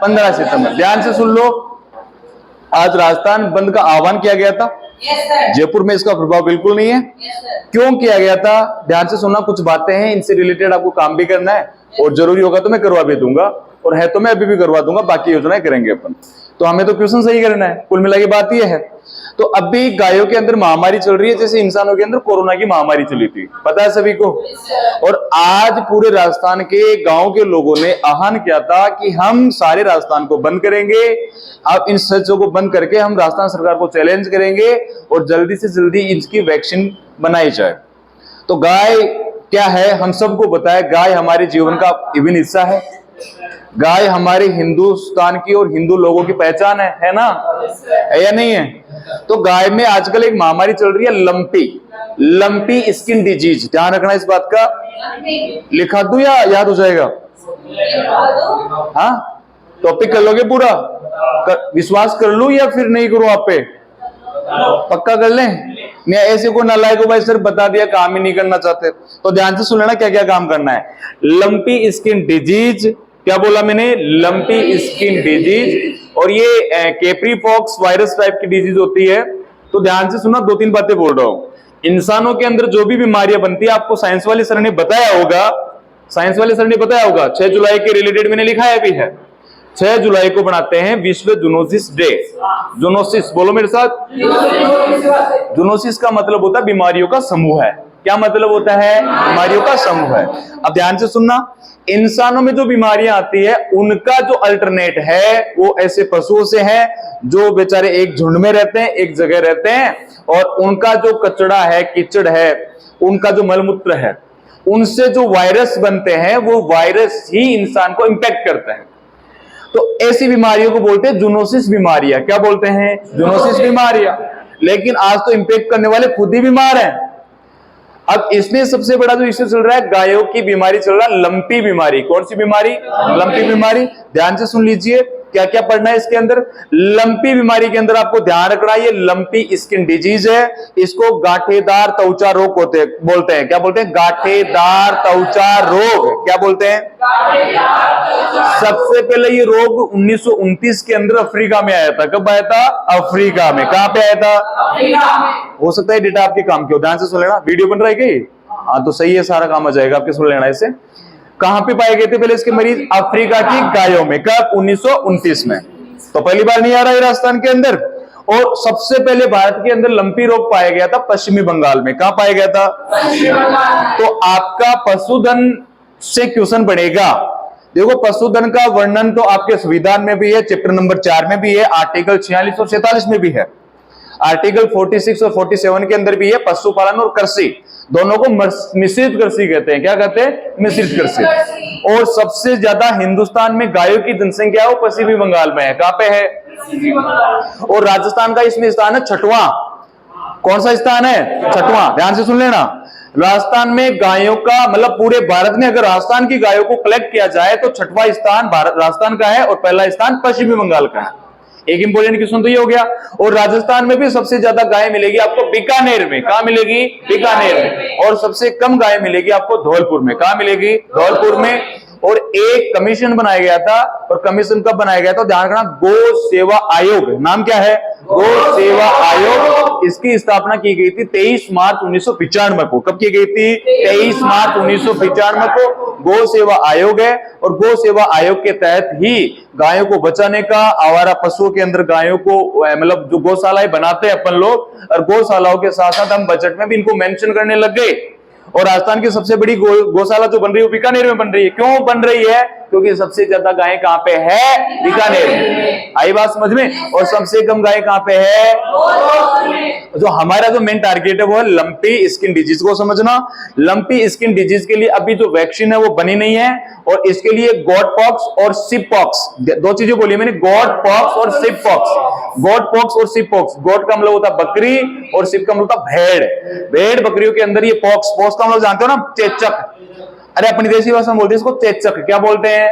15 सितंबर। ध्यान से सुन लो, आज राजस्थान बंद का आह्वान किया गया था। जयपुर में इसका प्रभाव बिल्कुल नहीं है। क्यों किया गया था? ध्यान से सुनना, कुछ बातें हैं, इनसे रिलेटेड आपको काम भी करना है और जरूरी होगा तो मैं करवा भी दूंगा, और है तो मैं अभी भी करवा दूंगा, बाकी योजनाएं करेंगे अपन। तो हमें तो क्वेश्चन सही करना है, कुल मिला के बात यह है। तो अभी गायों के अंदर महामारी चल रही है, जैसे इंसानों के अंदर कोरोना की महामारी चली थी, पता है सभी को। और आज पूरे राजस्थान के गांव के लोगों ने आह्वान किया था कि हम सारे राजस्थान को बंद करेंगे। अब इन सच्चों को बंद करके हम राजस्थान सरकार को चैलेंज करेंगे और जल्दी से जल्दी इसकी वैक्सीन बनाई जाए। तो गाय क्या है, हम सबको बताया, गाय हमारे जीवन का अभिन्न हिस्सा है। गाय हमारे हिंदुस्तान की और हिंदू लोगों की पहचान है ना, है या नहीं है? तो गाय में आजकल एक महामारी चल रही है, लंपी स्किन डिजीज। ध्यान रखना इस बात का। लिखा दूं या याद हो जाएगा? हाँ, टॉपिक कर लोगे पूरा? विश्वास कर लूं या फिर नहीं करूं आप पे? पक्का कर लें? नहीं ऐसे को नालायक को भाई सर बता दिया, काम ही नहीं करना चाहते। तो ध्यान से सुन लेना क्या क्या काम करना है। लंपी स्किन डिजीज, क्या बोला मैंने? Lumpy skin disease. और ये कैप्री पॉक्स वायरस टाइप की डिजीज होती है। तो ध्यान से सुनना, 2-3 बातें बोल रहा हूं। इंसानों के अंदर जो भी बीमारियां बनती है, आपको साइंस वाले सर ने बताया होगा, 6 जुलाई के रिलेटेड मैंने लिखाया भी है। 6 जुलाई को बनाते हैं विश्व जूनोसिस डे। जूनोसिस बोलो मेरे साथ। जूनोसिस का मतलब होता है बीमारियों का समूह है। क्या मतलब होता है? बीमारियों का समूह है। अब ध्यान से सुनना, इंसानों में जो बीमारियां आती है उनका जो अल्टरनेट है वो ऐसे पशुओं से है जो बेचारे एक झुंड में रहते हैं, एक जगह रहते हैं, और उनका जो कचड़ा है, कीचड़ है, उनका जो मलमूत्र है, उनसे जो वायरस बनते हैं वो वायरस ही इंसान को इंपैक्ट करते हैं। तो ऐसी बीमारियों को बोलते हैं जूनोसिस बीमारियां। क्या बोलते हैं? जूनोसिस बीमारियां। लेकिन आज तो इंपैक्ट करने वाले खुद ही बीमार हैं। अब इसमें सबसे बड़ा जो इश्यू चल रहा है, गायों की बीमारी चल रहा है, लंपी बीमारी। कौन सी बीमारी? लंपी बीमारी। ध्यान से सुन लीजिए क्या क्या पढ़ना है इसके अंदर। लंपी बीमारी के अंदर आपको ध्यान रखना, ये लंपी स्किन डिजीज है। इसको गांठेदार त्वचा रोग बोलते हैं। क्या बोलते हैं? गांठेदार त्वचा रोग। क्या बोलते हैं? सबसे पहले ये रोग 1929 के अंदर अफ्रीका में आया था। कब आया था? अफ्रीका में। कहां पे आया था? अफ्रीका में। हो सकता है डेटा आपके काम के हो, ध्यान से सुन लेना। वीडियो बन रहा है क्या? हाँ तो सही है, सारा काम आ जाएगा आपके, सुन लेना इसे। कहां पे पाए गए थे पहले इसके मरीज? अफ्रीका की गायों में। कब? 1929 में। तो पहली बार नहीं आ रहा है राजस्थान के अंदर। और सबसे पहले भारत के अंदर लंपी रोग पाया गया था पश्चिमी बंगाल में। कहां पाया गया था? तो आपका पशुधन से क्वेश्चन बनेगा। देखो, पशुधन का वर्णन तो आपके संविधान में भी है, चैप्टर नंबर 4 में भी है, आर्टिकल 46 और 47 में भी है। आर्टिकल 46 और 47 के अंदर भी है। पशुपालन और कृषि दोनों को मिश्रित कृषि कहते हैं। क्या कहते हैं? मिश्रित कृषि। और सबसे ज्यादा हिंदुस्तान में गायों की जनसंख्या वो पश्चिमी बंगाल में है। कहां पे है? और राजस्थान का इसमें स्थान है 6वां। कौन सा स्थान है? 6वां। ध्यान से सुन लेना। राजस्थान में गायों का मतलब पूरे भारत में अगर राजस्थान की गायों को कलेक्ट किया जाए तो 6वां स्थान राजस्थान का है और पहला स्थान पश्चिमी बंगाल का है। एक इंपोर्टेंट क्वेश्चन तो ये हो गया। और राजस्थान में भी सबसे ज्यादा गाय मिलेगी आपको बीकानेर में। कहां मिलेगी? बीकानेर में। और सबसे कम गाय मिलेगी आपको धौलपुर में। कहां मिलेगी? धौलपुर में। और एक कमीशन बनाया गया था, और कमीशन कब बनाया गया था? ध्यान रखना, गौ सेवा आयोग। नाम क्या है? गौ सेवा आयोग। इसकी स्थापना की गई थी 23 मार्च 1995 को। कब की गई थी? 23 मार्च 1995 को गौ सेवा आयोग है। और गौ सेवा आयोग के तहत ही गायों को बचाने का, आवारा पशुओं के अंदर गायों को मतलब जो गौशालाएं बनाते हैं अपन लोग, और गौशालाओं के साथ साथ हम बजट में भी इनको मेंशन करने लग गए। और राजस्थान की सबसे बड़ी गौशाला जो बन रही है वो बीकानेर में बन रही है। क्यों बन रही है? क्योंकि सबसे ज्यादा गायें कहां पे है? बीकानेर में। आई बात समझ में? और सबसे कम गायें कहां पे है? जो हमारा जो मेन टारगेट है वो है लंपी स्किन डिजीज को समझना। लंपी स्किन डिजीज के लिए अभी जो वैक्सीन है वो बनी नहीं है, और इसके लिए गॉट पॉक्स और सिप पॉक्स, 2 चीजें बोली मैंने, गॉट पॉक्स और सिप पॉक्स। गॉट पॉक्स और सिप पॉक्स। गॉट का मतलब होता है बकरी और सिप का मतलब होता है भेड़। भेड़ बकरियों के अंदर ये पॉक्स का मतलब जानते हो ना? चेचक। अरे अपनी देसी भाषा में बोलते हैं इसको चेचक। क्या बोलते हैं?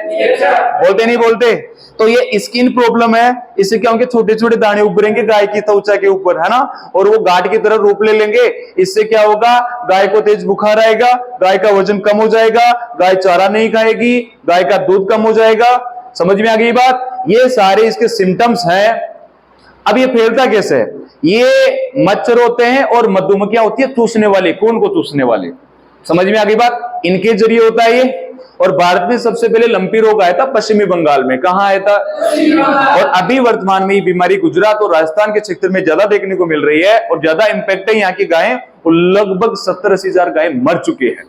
बोलते नहीं बोलते? तो ये स्किन प्रॉब्लम है। इससे क्या होंगे? छोटे छोटे दाने उभरेंगे गाय की त्वचा के ऊपर, है ना, और वो गांठ की तरह रूप ले लेंगे। इससे क्या होगा? गाय को तेज बुखार आएगा, गाय का वजन कम हो जाएगा, गाय चारा नहीं खाएगी, गाय का दूध कम हो जाएगा। समझ में आ गई बात? ये सारे इसके सिम्टम्स हैं। अब ये फैलता कैसे है? ये मच्छर होते हैं और मधुमक्खियां होती है चूसने वाले, कौन को चूसने वाले, समझ में आ गई बात? इनके जरिए होता है ये। और भारत में सबसे पहले लंपी रोग आया था पश्चिमी बंगाल में। कहां आया था? और अभी वर्तमान में ये बीमारी गुजरात और राजस्थान के क्षेत्र में ज्यादा देखने को मिल रही है और ज्यादा इंपैक्ट है यहाँ की गायें, और लगभग 70-80 हजार गायें मर चुके हैं।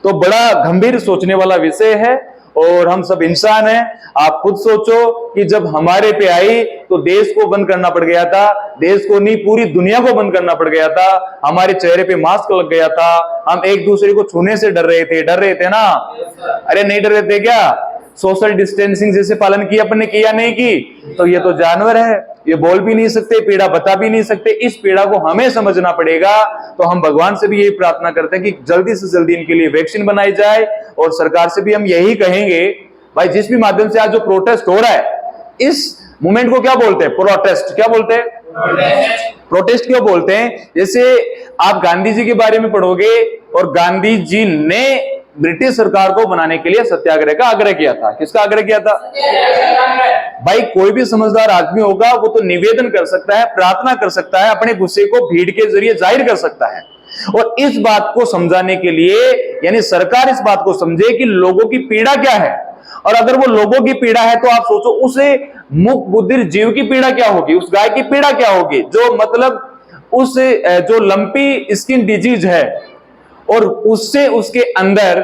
तो बड़ा गंभीर सोचने वाला विषय है और हम सब इंसान हैं। आप खुद सोचो कि जब हमारे पे आई तो देश को बंद करना पड़ गया था, देश को नहीं पूरी दुनिया को बंद करना पड़ गया था, हमारे चेहरे पे मास्क लग गया था, हम एक दूसरे को छूने से डर रहे थे ना? अरे नहीं डर रहे थे क्या? सोशल डिस्टेंसिंग जैसे पालन किया अपन ने, किया नहीं की? तो ये तो जानवर है, ये बोल भी नहीं सकते, पीड़ा बता भी नहीं सकते। इस पीड़ा को हमें समझना पड़ेगा। तो हम भगवान से भी यही प्रार्थना करते हैं कि जल्दी से जल्दी इनके लिए वैक्सीन बनाई जाए। और सरकार से भी हम यही कहेंगे, भाई जिस भी माध्यम से आज जो प्रोटेस्ट हो रहा है, इस मूवमेंट को क्या बोलते हैं? प्रोटेस्ट। क्या बोलते हैं? प्रोटेस्ट क्यों बोलते हैं? जैसे आप गांधी जी के बारे में पढ़ोगे, और गांधी जी ने ब्रिटिश सरकार को बनाने के लिए सत्याग्रह का आग्रह किया था। किसका आग्रह किया था? भाई कोई भी समझदार आदमी होगा वो तो निवेदन कर सकता है, प्रार्थना कर सकता है, अपने गुस्से को भीड़ के जरिए जाहिर कर सकता है। और इस बात को समझाने के लिए, यानी सरकार इस बात को समझे कि लोगों की पीड़ा क्या है, और अगर वो लोगों की पीड़ा है तो आप सोचो उसे मुक बुद्धिर जीव की पीड़ा क्या होगी, उस गाय की पीड़ा क्या होगी, जो मतलब उस जो लंपी स्किन डिजीज है और उससे उसके अंदर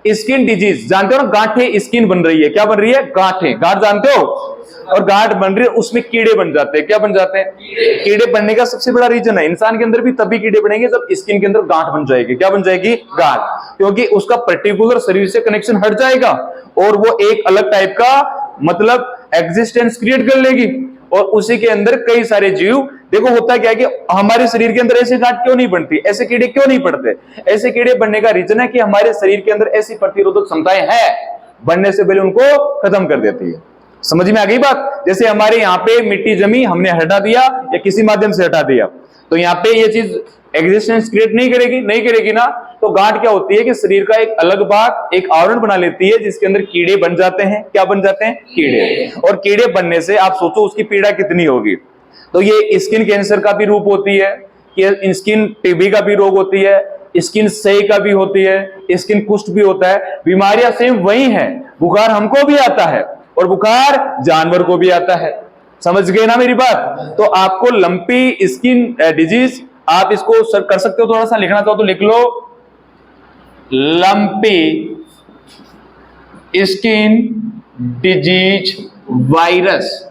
स्किन डिजीज, जानते हो ना, गांठें स्किन बन रही है। क्या बन रही है? गांठें। गांठ जानते हो? और गांठ बन रही है, उसमें कीड़े बन जाते हैं। क्या बन जाते हैं? कीड़े बनने का सबसे बड़ा रीजन है, इंसान के अंदर भी तभी कीड़े बनेंगे जब स्किन के अंदर गांठ बन जाएगी। क्या बन जाएगी? गांठ। क्योंकि उसका पर्टिकुलर शरीर से कनेक्शन हट जाएगा और वो एक अलग टाइप का मतलब एग्जिस्टेंस क्रिएट कर लेगी, और उसी के अंदर कई सारे जीव। देखो होता क्या है कि हमारे शरीर के अंदर ऐसे गांठ क्यों नहीं बनती, ऐसे कीड़े क्यों नहीं पड़ते? ऐसे कीड़े बनने का रीजन है कि हमारे शरीर के अंदर ऐसी प्रतिरोधक क्षमताएं हैं, बनने से पहले उनको खत्म कर देती है। समझ में आ गई बात? जैसे हमारे यहाँ पे मिट्टी जमी, हमने हटा दिया या किसी माध्यम से हटा दिया, तो यहाँ पे ये चीज एग्जिस्टेंस क्रिएट नहीं करेगी ना। तो गांठ क्या होती है कि शरीर का एक अलग भाग, एक आवरण बना लेती है जिसके अंदर कीड़े बन जाते हैं। क्या बन जाते हैं? कीड़े। और कीड़े बनने से आप सोचो उसकी पीड़ा कितनी होगी। तो ये स्किन कैंसर का भी रूप होती है, कि स्किन टीबी का भी रोग होती है, स्किन सही का भी होती है, स्किन कुष्ठ भी होता है। बीमारियां सेम वही हैं। बुखार हमको भी आता है और बुखार जानवर को भी आता है। समझ गए ना मेरी बात? तो आपको लंपी स्किन डिजीज, आप इसको कर सकते हो, थोड़ा सा लिखना चाहो तो लिख लो, लंपी स्किन डिजीज वायरस।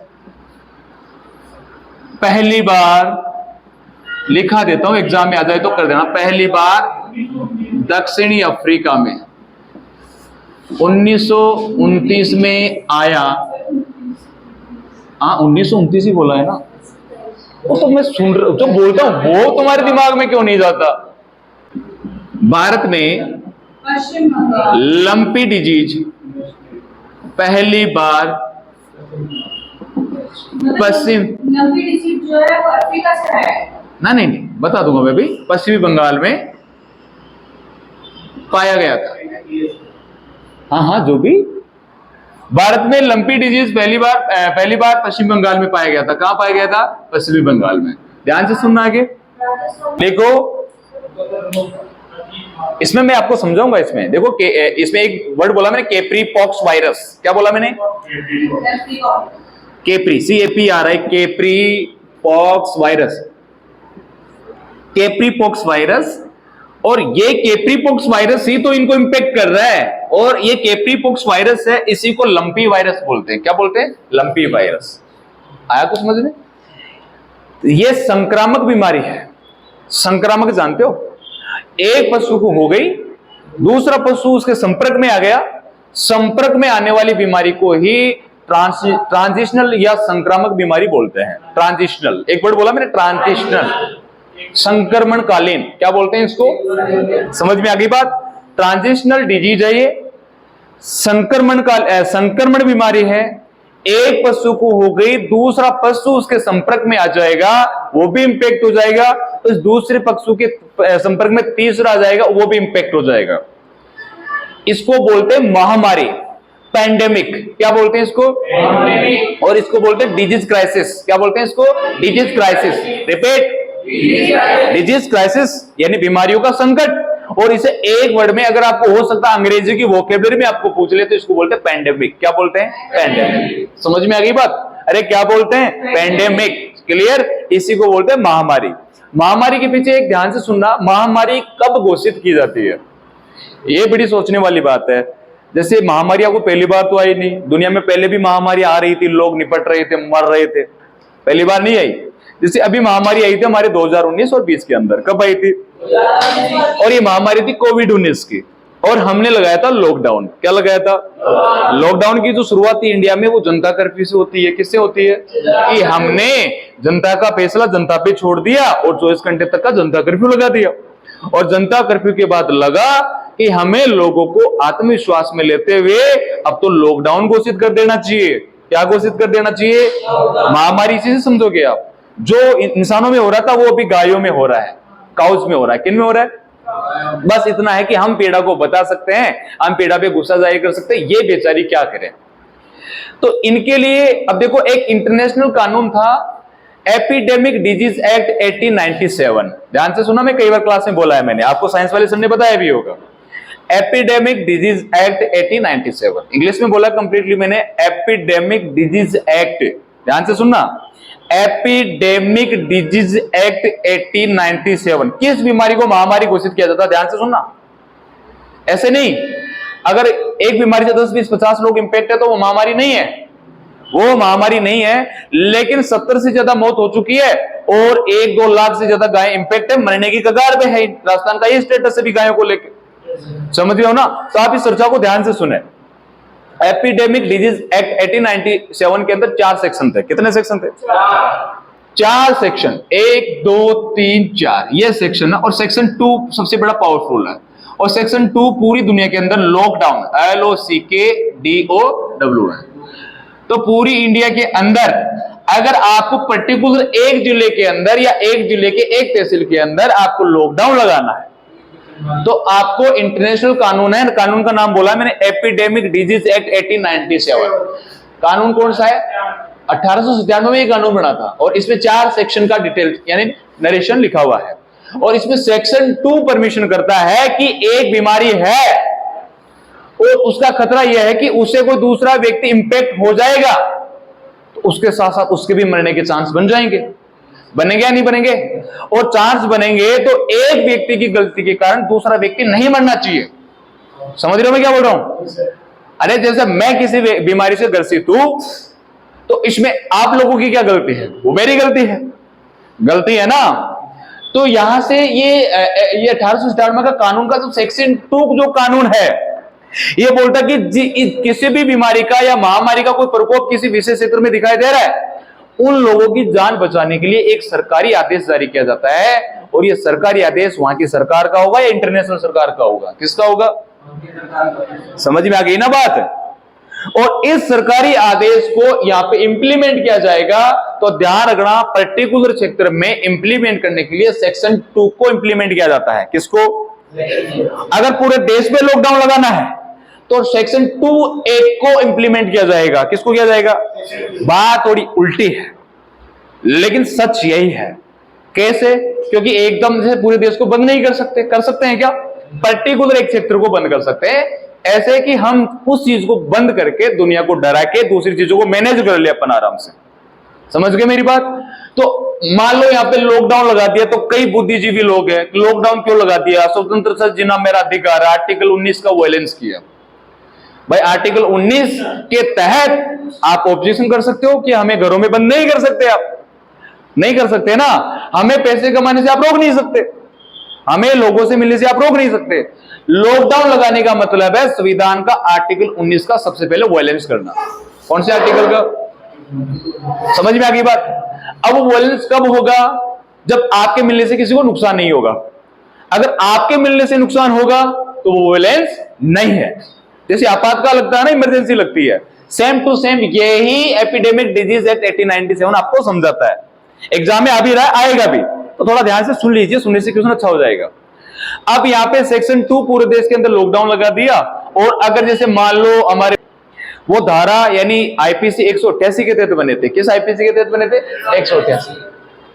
पहली बार लिखा देता हूं, एग्जाम में आ जाए तो कर देना। पहली बार दक्षिणी अफ्रीका में 1929 में आया। हाँ 1929 ही बोला है ना? वो तो मैं सुन रहा, जो बोलता हूं वो तुम्हारे दिमाग में क्यों नहीं जाता? भारत में लंपी डिजीज पहली बार पश्चिम, लंपी डिजीज जो है वो अफ्रीका से है ना? नहीं बता दूंगा मैं भी। पश्चिमी बंगाल में पाया गया था। हाँ जो भी, भारत में लंपी डिजीज पहली बार पश्चिम बंगाल में पाया गया था। कहां पाया गया था? पश्चिमी बंगाल में। ध्यान से सुनना आगे देखो, इसमें मैं आपको समझाऊंगा। इसमें देखो इसमें एक वर्ड बोला मैंने, केप्री पॉक्स वायरस। क्या बोला मैंने? Capri, CAPRI, capri pox virus, capri pox virus. और ये केप्री पॉक्स वायरस ही तो इनको इंपेक्ट कर रहा है, और ये केप्री पॉक्स वायरस है, इसी को लंपी वायरस बोलते हैं। क्या बोलते हैं? Lumpy virus. आया कुछ समझ में? ये संक्रामक बीमारी है। संक्रामक जानते हो? एक पशु को हो गई, दूसरा पशु उसके संपर्क में आ गया, संपर्क में आने वाली बीमारी को ही ट्रांजिशनल या संक्रामक बीमारी बोलते हैं। ट्रांजिशनल, एक वर्ड बोला मैंने, ट्रांजिशनल, संक्रमणकालीन। क्या बोलते हैं इसको? समझ में आ गई बात? ट्रांजिशनल डिजीज है ये, संक्रमण बीमारी है। एक पशु को हो गई, दूसरा पशु उसके संपर्क में आ जाएगा, वो भी इंपैक्ट हो जाएगा। तो इस दूसरे पशु के संपर्क में तीसरा आ जाएगा, वो भी इंपैक्ट हो जाएगा। इसको बोलते हैं महामारी। पैंडेमिक। क्या बोलते हैं इसको? और इसको बोलते हैं डिजीज क्राइसिस। क्या बोलते हैं इसको? Disease crisis. Repeat, disease crisis यानी बीमारियों का संकट। और इसे एक वर्ड में अगर आपको हो सकता है अंग्रेजी की वोकेबलरी में आपको पूछ ले तो इसको बोलते हैं पैंडेमिक। क्या बोलते हैं? पैंडेमिक। समझ में आ गई बात? अरे क्या बोलते हैं? पैंडेमिक। क्लियर? इसी को बोलते हैं महामारी। महामारी के पीछे एक ध्यान से सुनना, महामारी कब घोषित की जाती है? ये बड़ी सोचने वाली बात है। जैसे महामारी आपको पहली बार तो आई नहीं, दुनिया में पहले भी महामारी आ रही थी, लोग निपट रहे थे, मर रहे थे, पहली बार नहीं आई। जैसे अभी महामारी आई थी हमारे 2019 और 20 के अंदर। कब आई थी? और ये महामारी थी कोविड-19 की, और हमने लगाया था लॉकडाउन। क्या लगाया था? लॉकडाउन की जो शुरुआत थी इंडिया में वो जनता कर्फ्यू से होती है। किससे होती है? कि हमने जनता का फैसला जनता पे छोड़ दिया और 24 घंटे तक का जनता कर्फ्यू लगा दिया। और जनता कर्फ्यू के बाद लगा कि हमें लोगों को आत्मविश्वास में लेते हुए अब तो लॉकडाउन घोषित कर देना चाहिए। क्या घोषित कर देना चाहिए? महामारी से समझोगे आप, जो इंसानों में हो रहा था वो अभी गायों में हो रहा है, काउज में हो रहा है। किन में हो रहा है? बस इतना है कि हम पीड़ा को बता सकते हैं, हम पीड़ा पे गुस्सा जाहिर कर सकते हैं, ये बेचारी क्या करें। तो इनके लिए अब देखो एक इंटरनेशनल कानून था एपिडेमिक डिजीज एक्ट 1897। ध्यान से सुना, मैं कई बार क्लास में बोला है मैंने, आपको साइंस वाले सर ने बताया भी होगा। एपिडेमिक डिजीज एक्ट 1897, इंग्लिश में बोला कंप्लीटली मैंने, एपिडेमिक डिजीज एक्ट। ध्यान से सुनना, एपिडेमिक डिजीज एक्ट 1897। किस बीमारी को महामारी घोषित किया जाता? ध्यान से सुनना, ऐसे नहीं अगर एक बीमारी से 10, 20, 50 लोग इंपैक्ट है तो वो महामारी नहीं है, वो महामारी नहीं है। लेकिन 70 से ज्यादा मौत हो चुकी है और 1-2 लाख से ज्यादा गाय इंपैक्ट है, मरने की कगार पे है। राजस्थान का ये स्टेटस है भी गायों को लेकर, समझ रहे हो ना? तो आप इस चर्चा को ध्यान से सुने। एपिडेमिक डिजीज एक्ट 1897 के अंदर 4 सेक्शन थे। कितने सेक्शन थे? 4 सेक्शन, 1, 2, 3, 4 ये सेक्शन है। और सेक्शन 2 सबसे बड़ा पावरफुल है। और सेक्शन 2 पूरी दुनिया के अंदर लॉकडाउन, LOCKDOW है। तो पूरी इंडिया के अंदर अगर आपको पर्टिकुलर एक जिले के अंदर या एक जिले के एक तहसील के अंदर आपको लॉकडाउन लगाना है तो आपको इंटरनेशनल कानून है, कानून का नाम बोला मैंने, एपिडेमिक डिजीज एक्ट 1897। कानून कौन सा है? 1897 में ये कानून बना था और इसमें 4 सेक्शन का डिटेल यानी नरेशन लिखा हुआ है। और इसमें सेक्शन 2 परमिशन करता है कि एक बीमारी है और उसका खतरा यह है कि उसे कोई दूसरा व्यक्ति इंपैक्ट हो जाएगा तो उसके साथ साथ उसके भी मरने के चांस बन जाएंगे। बनेंगे या नहीं बनेंगे? और चांस बनेंगे तो एक व्यक्ति की गलती के कारण दूसरा व्यक्ति नहीं मरना चाहिए। समझ रहे हो मैं क्या बोल रहा हूं? अरे जैसे मैं किसी बीमारी से ग्रसित हूं तो इसमें आप लोगों की क्या गलती है? वो मेरी गलती है ना। तो यहां से ये 1897 का कानून का जो सेक्शन 2 जो कानून है ये बोलता कि किसी भी बीमारी का या महामारी का कोई प्रकोप किसी विशेष क्षेत्र में दिखाई दे रहा है, उन लोगों की जान बचाने के लिए एक सरकारी आदेश जारी किया जाता है। और ये सरकारी आदेश वहां की सरकार का होगा या इंटरनेशनल सरकार का होगा? किसका होगा? समझ में आ गई ना बात? और इस सरकारी आदेश को यहां पे इंप्लीमेंट किया जाएगा। तो ध्यान रखना, पर्टिकुलर क्षेत्र में इंप्लीमेंट करने के लिए सेक्शन 2 को इंप्लीमेंट किया जाता है। किसको? अगर पूरे देश में लॉकडाउन लगाना है तो सेक्शन 2A को इंप्लीमेंट किया जाएगा। किसको किया जाएगा? बात थोड़ी उल्टी है लेकिन सच यही है। कैसे? क्योंकि एकदम से पूरे देश को बंद नहीं कर सकते। कर सकते हैं क्या? पर्टिकुलर एक क्षेत्र को बंद कर सकते हैं, ऐसे कि हम उस चीज को बंद करके दुनिया को डरा के दूसरी चीजों को मैनेज कर ले अपन आराम से। समझ गए मेरी बात? तो मान लो यहां पे लॉकडाउन लगा दिया तो कई बुद्धिजीवी लोग हैं, लॉकडाउन क्यों लगा दिया? स्वतंत्र से जीना मेरा अधिकार, आर्टिकल 19 का वायलेंस किया। भाई आर्टिकल 19 के तहत आप ऑब्जेक्शन कर सकते हो कि हमें घरों में बंद नहीं कर सकते। आप नहीं कर सकते ना, हमें पैसे कमाने से आप रोक नहीं सकते, हमें लोगों से मिलने से आप रोक नहीं सकते। लॉकडाउन लगाने का मतलब है संविधान का आर्टिकल 19 का सबसे पहले वायलेंस करना। कौन से आर्टिकल का? समझ में आ गई बात? अब वायलेंस कब होगा? जब आपके मिलने से किसी को नुकसान नहीं होगा। अगर आपके मिलने से नुकसान होगा तो वो वायलेंस नहीं है। जैसे आपातकाल लगता है ना, इमरजेंसी लगती है, सेम टू सेम यही एपिडेमिक डिजीज एक्ट 1897 आपको समझाता है। एग्जाम में आ भी रहा है, आएगा भी, तो थोड़ा ध्यान से सुन लीजिए, सुनने से क्वेश्चन अच्छा हो जाएगा। अब यहाँ पे सेक्शन 2 पूरे देश के अंदर लॉकडाउन लगा दिया और अगर जैसे मान लो हमारे वो धारा यानी आईपीसी 188 के तहत बने थे। किस आईपीसी के तहत बने थे? 188।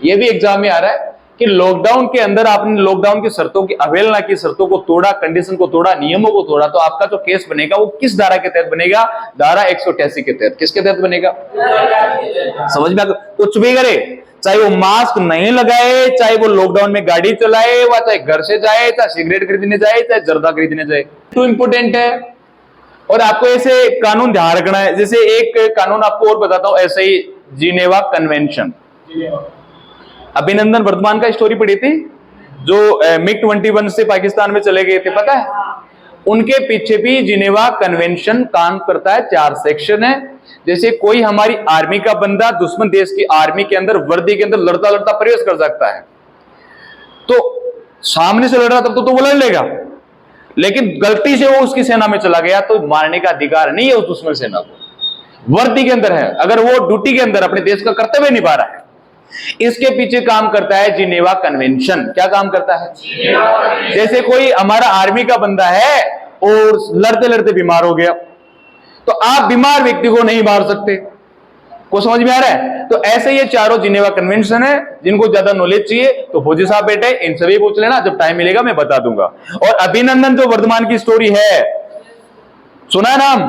ये भी एग्जाम में आ रहा है कि लॉकडाउन के अंदर आपने लॉकडाउन की शर्तों की अवहेलना की, शर्तों को तोड़ा, कंडीशन को तोड़ा, नियमों को तोड़ा, तो आपका जो केस बनेगा वो किस धारा के तहत बनेगा? धारा 188 के तहत। किसके तहत बनेगा? समझ में? कुछ भी करे, चाहे वो मास्क नहीं लगाए, चाहे वो लॉकडाउन में गाड़ी चलाए, वा चाहे घर से जाए, चाहे सिगरेट खरीदने जाए, चाहे जर्दा खरीदने जाए, तो इंपोर्टेंट है। और आपको ऐसे कानून ध्यान रखना है। जैसे एक कानून आपको और बताता हूं, ऐसे ही जिनेवा कन्वेंशन। अभिनंदन वर्धमान का स्टोरी पढ़ी थी, जो मिग 21 से पाकिस्तान में चले गए थे, पता है? उनके पीछे भी जिनेवा कन्वेंशन काम करता है। 4 सेक्शन है। जैसे कोई हमारी आर्मी का बंदा दुश्मन देश की आर्मी के अंदर वर्दी के अंदर लड़ता लड़ता प्रवेश कर सकता है, तो सामने से लड़ रहा तब तो वो लड़ लेगा, लेकिन गलती से वो उसकी सेना में चला गया तो मारने का अधिकार नहीं है उस दुश्मन सेना को। वर्दी के अंदर है, अगर वो ड्यूटी के अंदर अपने देश का कर्तव्य निभा रहा है। इसके पीछे काम करता है जिनेवा कन्वेंशन। क्या काम करता है? जैसे कोई हमारा आर्मी का बंदा है और लड़ते लड़ते बीमार हो गया, तो आप बीमार व्यक्ति को नहीं मार सकते। को समझ में आ रहा है? तो ऐसे ये चारों जिनेवा कन्वेंशन है। जिनको ज्यादा नॉलेज चाहिए तो फौजी साहब बैठे, इनसे भी पूछ लेना, जब टाइम मिलेगा मैं बता दूंगा। और अभिनंदन जो वर्धमान की स्टोरी है, सुना है नाम?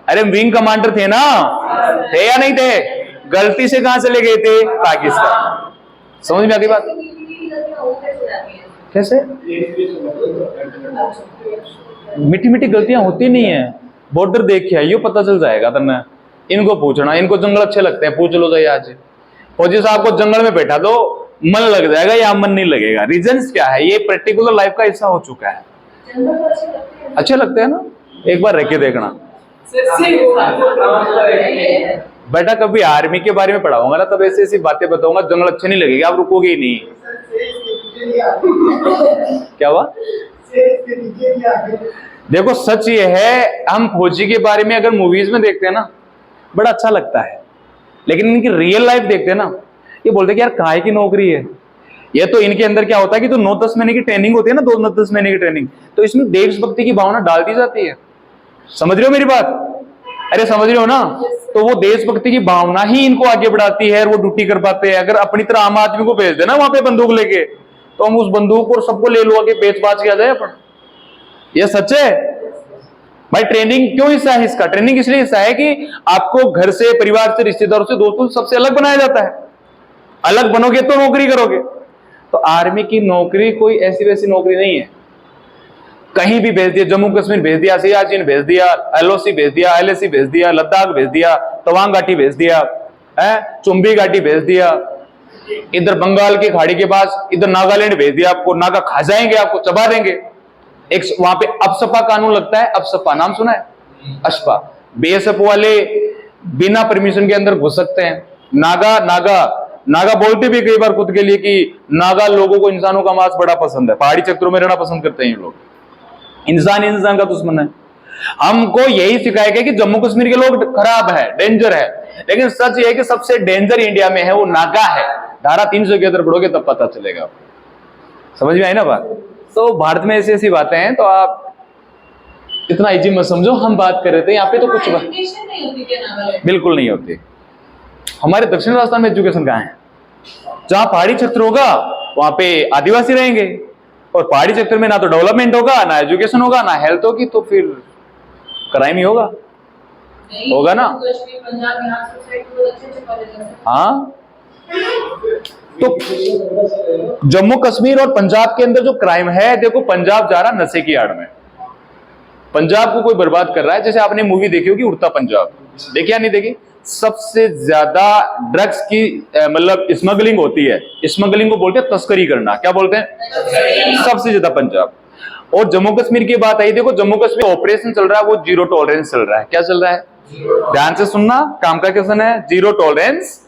अरे विंग कमांडर थे ना, थे या नहीं थे? गलती से कहां चले गए थे? पाकिस्तान। समझ में आती बात? कैसे? मीठी मीठी गलतियां होती नहीं है। बॉर्डर देख के आइयो, पता चल जाएगा तन्ने। इनको पूछना, इनको जंगल अच्छे लगते हैं, पूछ लो जाइए आज। फौजी साहब को जंगल में बैठा दो, मन लग जाएगा या मन नहीं लगेगा। रीजंस क्या है? ये पर्टिकुलर लाइफ का हिस्सा हो चुका है। अच्छे लगते हैं ना? एक बार रह के देखना बेटा। कभी आर्मी के बारे में पढ़ाऊंगा ना, तब ऐसी ऐसी बातें बताऊंगा, जंगल अच्छे नहीं लगेगा, आप रुकोगे ही नहीं। क्या हुआ? देखो सच ये है, हम फौजी के बारे में अगर मूवीज में देखते हैं ना, बड़ा अच्छा लगता है, लेकिन इनकी रियल लाइफ देखते हैं ना, ये बोलते हैं कि यार काहे की नौकरी है ये। तो इनके अंदर क्या होता है कि तो 9-10 महीने की ट्रेनिंग होती है ना, 2-10 महीने की ट्रेनिंग, तो इसमें देशभक्ति की भावना डाल दी जाती है। समझ रहे हो मेरी बात? अरे समझ रहे हो ना? तो वो देशभक्ति की भावना ही इनको आगे बढ़ाती है और वो ड्यूटी कर पाते हैं। अगर अपनी तरह आम आदमी को भेज देना वहां पे बंदूक लेके, तो हम उस बंदूक और सबको ले लो आगे, बेच बाच के आ जाए अपन। ये सच है भाई। ट्रेनिंग क्यों हिस्सा है इसका? ट्रेनिंग इसलिए हिस्सा है कि आपको घर से, परिवार से, रिश्तेदारों से, दोस्तों से सबसे अलग बनाया जाता है। अलग बनोगे तो नौकरी करोगे। तो आर्मी की नौकरी कोई ऐसी वैसी नौकरी नहीं है। कहीं भी भेज दिया, जम्मू कश्मीर भेज दिया, सियाचिन भेज दिया, एलओसी भेज दिया, एलएसी भेज दिया, लद्दाख भेज दिया, तवांग घाटी भेज दिया, चुंबी घाटी भेज दिया, इधर बंगाल की खाड़ी के पास, इधर नागालैंड भेज दिया आपको। नागा खा जाएंगे, आपको चबा देंगे। एक वहां पे अपसपा कानून लगता है। अपसपा नाम सुना है? अशपा। बीएसएफ वाले बिना परमिशन के अंदर घुस सकते हैं। नागा बोलते भी कई बार खुद के लिए कि नागा लोगों को इंसानों का मांस बड़ा पसंद है, पहाड़ी क्षेत्रों में रहना पसंद करते हैं ये लोग। इंसान का दुश्मन है। हमको यही सिखाया गया कि जम्मू कश्मीर के लोग खराब है, डेंजर है, लेकिन सच ये है कि सबसे डेंजर इंडिया में है वो नागा है। धारा 300 के अंदर पढ़ोगे तब पता चलेगा। समझ में आई ना बात? तो भारत में ऐसी ऐसी बातें हैं, तो आप इतना इजी मत समझो। हम बात कर रहे थे यहाँ पे तो कुछ नहीं होती क्या? बिल्कुल नहीं होती। हमारे दक्षिण राजस्थान में एजुकेशन कहाँ है? जहां पहाड़ी क्षेत्र होगा वहां पे आदिवासी रहेंगे, और पहाड़ी क्षेत्र में ना तो डेवलपमेंट होगा, ना एजुकेशन होगा, ना हेल्थ होगी, तो फिर क्राइम ही होगा। होगा ना? हाँ, तो जम्मू कश्मीर और पंजाब के अंदर जो क्राइम है, देखो पंजाब जा रहा नशे की आड़ में, पंजाब को कोई बर्बाद कर रहा है। जैसे आपने मूवी देखी होगी उड़ता पंजाब, देखी या नहीं देखी? सबसे ज्यादा ड्रग्स की मतलब स्मगलिंग होती है। स्मगलिंग को बोलते हैं तस्करी करना। क्या बोलते हैं? सबसे ज्यादा पंजाब। और जम्मू कश्मीर की बात आई, देखो जम्मू कश्मीर ऑपरेशन चल रहा है, वो जीरो टॉलरेंस चल रहा है। क्या चल रहा है? ध्यान से सुनना, काम का क्वेश्चन है। जीरो टॉलरेंस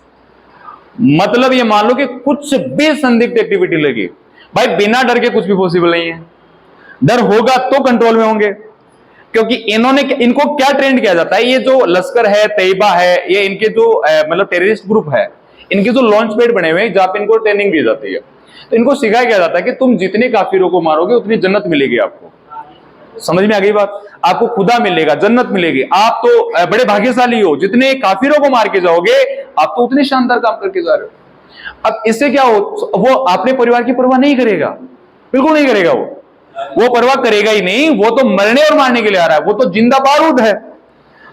मतलब ये मान लो कि कुछ भी संदिग्ध एक्टिविटी लगी, भाई बिना डर के कुछ भी पॉसिबल नहीं है। डर होगा तो कंट्रोल में होंगे, क्योंकि इनको क्या ट्रेंड किया जाता है? ये जो लश्कर है, तैयबा है, ये इनके जो मतलब टेररिस्ट ग्रुप है, इनके जो लॉन्च पैड बने हुए हैं जहां पे इनको ट्रेनिंग दी जाती है, तो इनको सिखाया गया जाता है कि तुम जितने काफिरों को मारोगे उतनी जन्नत मिलेगी आपको। समझ में आ गई बात? आपको खुदा मिलेगा, जन्नत मिलेगी। आप तो बड़े भाग्यशाली हो, जितने काफिरों को मार के जाओगे आप तो उतने शानदार काम करके जा रहे हो। अब इससे क्या हो, वो अपने परिवार की परवाह नहीं करेगा, बिल्कुल नहीं करेगा। वो परवाह करेगा ही नहीं, वो तो मरने और मारने के लिए आ रहा है, वो तो जिंदा बारूद है।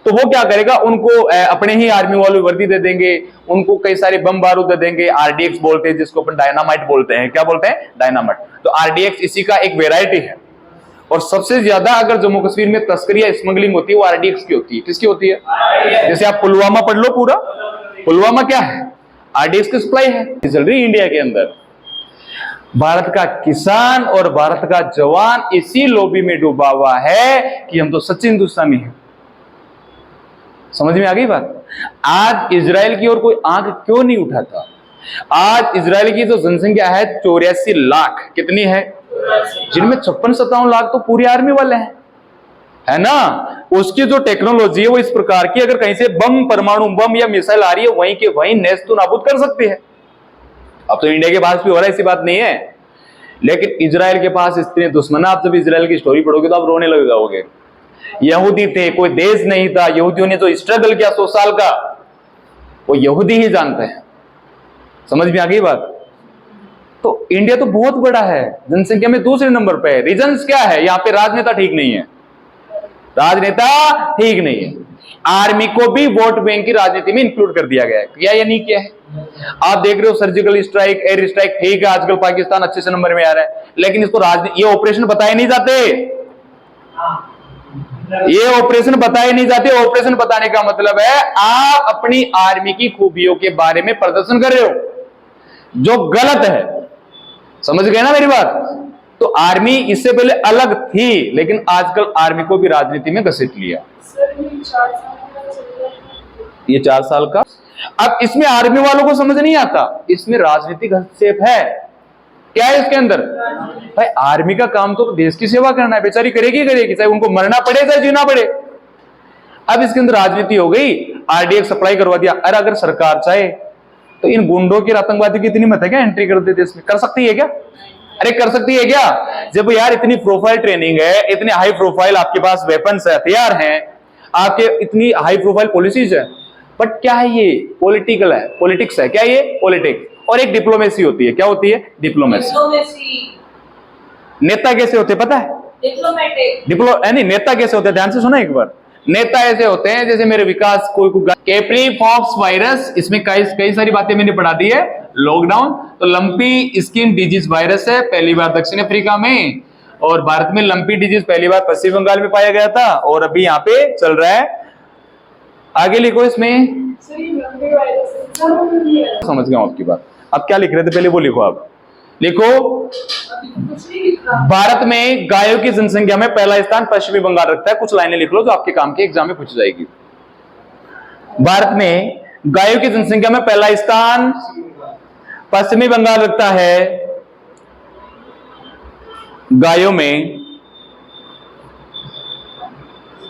तो वो क्या करेगा, उनको अपने ही आर्मी वाले वर्दी दे देंगे, उनको कई सारे बम बारूद दे देंगे, आरडीएक्स बोलते हैं जिसको अपन डायनामाइट बोलते हैं। क्या बोलते हैं? डायनामाइट। तो आरडीएक्स इसी का एक वेराइटी है। और सबसे ज्यादा अगर जम्मू कश्मीर में तस्करी या स्मगलिंग होती है वो आरडीएक्स की होती है। किसकी होती है? जैसे आप पुलवामा पढ़ लो, पूरा पुलवामा क्या है? आरडीएक्स की सप्लाई है, चल रही इंडिया के अंदर। भारत का किसान और भारत का जवान इसी लॉबी में डूबा हुआ है कि हम तो सच्चे हिंदुस्तानी हैं। समझ में आ गई बात? आज इजराइल की ओर कोई आंख क्यों नहीं उठाता? आज इजराइल की जो जनसंख्या है 84 लाख, कितनी है? जिनमें 56-57 लाख तो पूरी आर्मी वाले हैं, है ना। उसकी जो टेक्नोलॉजी है वो इस प्रकार की, अगर कहीं से बम, परमाणु बम या मिसाइल आ रही है, वहीं के वहीं नेस्तु नाबूद कर सकती है। अब तो इंडिया के पास भी हो रहा है, ऐसी बात नहीं है, लेकिन इजराइल के पास इतने दुश्मन। आप जब इजराइल की स्टोरी पढ़ोगे तो आप रोने लग जाओगे। यहूदी थे, कोई देश नहीं था। यहूदियों ने जो स्ट्रगल किया 100 साल का, वो यहूदी ही जानते हैं। समझ में आ गई बात? तो इंडिया तो बहुत बड़ा है, जनसंख्या में दूसरे नंबर पे है। रीजंस क्या है? यहाँ पे राजनेता ठीक नहीं है, राजनेता ठीक नहीं है। आर्मी को भी वोट बैंक की राजनीति में इंक्लूड कर दिया गया है। किया या नहीं किया है? आप देख रहे हो सर्जिकल स्ट्राइक, एयर स्ट्राइक, ठीक है आजकल पाकिस्तान अच्छे से नंबर में आ रहा है, लेकिन इसको ये ऑपरेशन बताए नहीं जाते। ये ऑपरेशन बताए नहीं जाते। ऑपरेशन बताने का मतलब है आप अपनी आर्मी की खूबियों के बारे में प्रदर्शन कर रहे हो, जो गलत है। समझ गए ना मेरी बात? तो आर्मी इससे पहले अलग थी, लेकिन आजकल आर्मी को भी राजनीति में घसीट लिया। ये 4 साल का। अब इसमें आर्मी वालों को समझ नहीं आता, इसमें राजनीतिक हस्तक्षेप है। क्या है इसके अंदर? भाई आर्मी का काम तो देश की सेवा करना है, बेचारी करेगी करेगी, चाहे उनको मरना पड़े चाहे जीना पड़े। अब इसके अंदर राजनीति हो गई, आरडीएक्स सप्लाई करवा दिया। अरे अगर सरकार चाहे तो इन गुंडों की, आतंकवादी की इतनी मत है क्या एंट्री कर दे देश में? कर सकती है क्या? अरे कर सकती है क्या? जब यार इतनी प्रोफाइल ट्रेनिंग है, इतने हाई प्रोफाइल आपके पास वेपन्स है, हथियार हैं, आपके इतनी हाई प्रोफाइल पॉलिसीज है, बट क्या है ये? पॉलिटिकल है, पॉलिटिक्स है। क्या ये? पॉलिटिक्स। और एक डिप्लोमेसी होती है। क्या होती है? डिप्लोमेसी। नेता कैसे होते पता है? डिप्लोमेटिक। नेता कैसे होते हैं? ध्यान से सुना एक बार। नेता ऐसे होते हैं जैसे मेरे विकास कैप्री पॉक्स वायरस, इसमें कई सारी बातें मैंने पढ़ा दी है। लॉकडाउन तो लंपी स्किन डिजीज वायरस है, पहली बार दक्षिण अफ्रीका में, और भारत में लंपी डिजीज पहली बार पश्चिम बंगाल में पाया गया था, और अभी यहाँ पे चल रहा है। आगे लिखो इसमें। समझ गया आपकी बात। अब क्या लिख रहे थे पहले वो लिखो। आप लिखो, भारत में गायों की जनसंख्या में पहला स्थान पश्चिमी बंगाल रखता है। कुछ लाइनें लिख लो जो आपके काम के एग्जाम में पूछ जाएगी। भारत में गायों की जनसंख्या में पहला स्थान पश्चिमी बंगाल रखता है। गायों में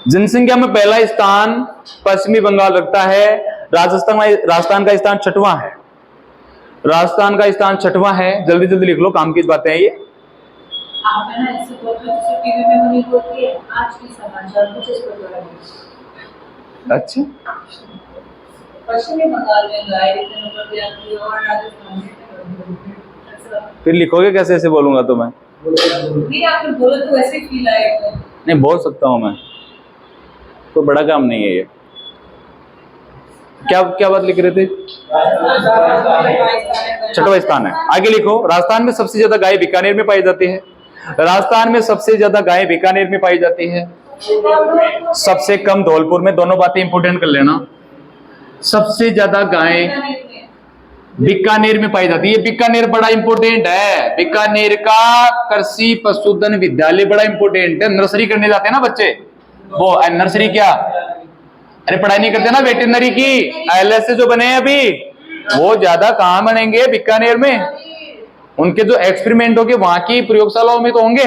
जनसंख्या में पहला स्थान पश्चिमी बंगाल रखता है। राजस्थान का स्थान 6वां है। राजस्थान का स्थान 6वां है। जल्दी जल्दी लिख लो, काम की बातें हैं ये। आप है ना इससे टीवी में मनी होती है, आज की समाचार कुछ इस प्रकार है। अच्छा, पश्चिमी बंगाल में गाय इतने नंबर पे आती है और राजस्थान में फिर लिखोगे कैसे? ऐसे बोलूंगा तो मैं नहीं, आपने बोला तो वैसे ही फील आएगा। नहीं बोल सकता हूं मैं, कोई बड़ा काम नहीं है ये। क्या बात लिख रहे थे? 6वां स्थान है। आगे लिखो, राजस्थान में सबसे ज्यादा गाय बीकानेर में पाई जाती है। राजस्थान में सबसे ज्यादा गाय बीकानेर में पाई जाती है, सबसे कम धौलपुर में। दोनों बातें इंपोर्टेंट कर लेना। सबसे ज्यादा गाय बीकानेर में पाई जाती है। बीकानेर बड़ा इंपोर्टेंट है। बीकानेर का कृषि पशुधन विद्यालय बड़ा इंपोर्टेंट है। नर्सरी करने जाते हैं ना बच्चे, वो नर्सरी क्या, अरे पढ़ाई नहीं करते ना वेटरनरी की, आईएलएस से जो बने हैं अभी, वो ज्यादा कहां बनेंगे? बीकानेर में। उनके जो एक्सपेरिमेंट होंगे वहां की प्रयोगशालाओं में तो होंगे।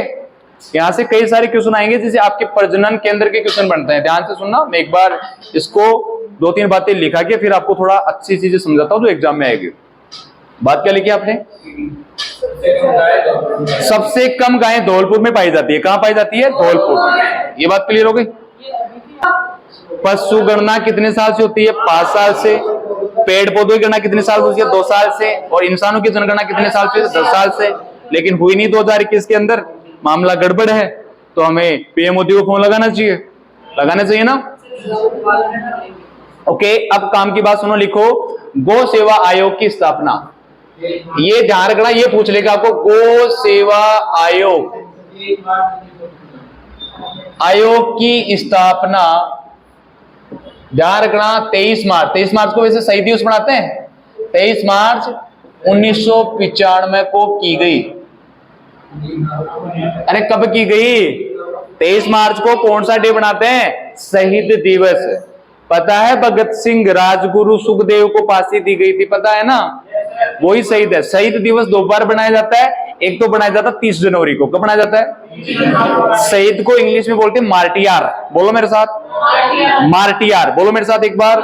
यहाँ से कई सारे क्वेश्चन आएंगे, जैसे आपके प्रजनन केंद्र के क्वेश्चन बनते हैं। ध्यान से सुनना, मैं एक बार इसको 2-3 बातें लिखा के फिर आपको थोड़ा अच्छी चीजें समझाता हूं जो एग्जाम में आएगी। बात क्या लिखी आपने? सबसे कम गायें धौलपुर में पाई जाती है। कहां पाई जाती है? धौलपुर में। ये बात क्लियर हो गई? पशु गणना कितने साल से होती है? 5 साल से। पेड़ पौधों की गणना कितने साल से होती है? 2 साल से। और इंसानों की जनगणना कितने साल से? 10 साल से। लेकिन हुई नहीं 2021 के अंदर, मामला गड़बड़ है। तो हमें पीएम मोदी को फोन लगाना चाहिए ना? ओके, अब काम की बात सुनो, लिखो गौ सेवा आयोग की स्थापना। ये ध्यान रखना, ये पूछ लेगा आपको, गौ सेवा आयोग की स्थापना ध्यान रखना 23 मार्च को वैसे शहीद दिवस मनाते हैं। 23 मार्च 1995 को की गई। अरे कब की गई? 23 मार्च को कौन सा डे बनाते हैं? शहीद दिवस। पता है भगत सिंह, राजगुरु, सुखदेव को फांसी दी गई थी, पता है ना? वही शहीद है। शहीद दिवस 2 बार बनाया जाता है। एक तो बनाया जाता है 30 जनवरी को। कब बनाया जाता है? शहीद को इंग्लिश में बोलते हैं मार्टियर। बोलो मेरे साथ, मार्टियर। बोलो मेरे साथ एक बार,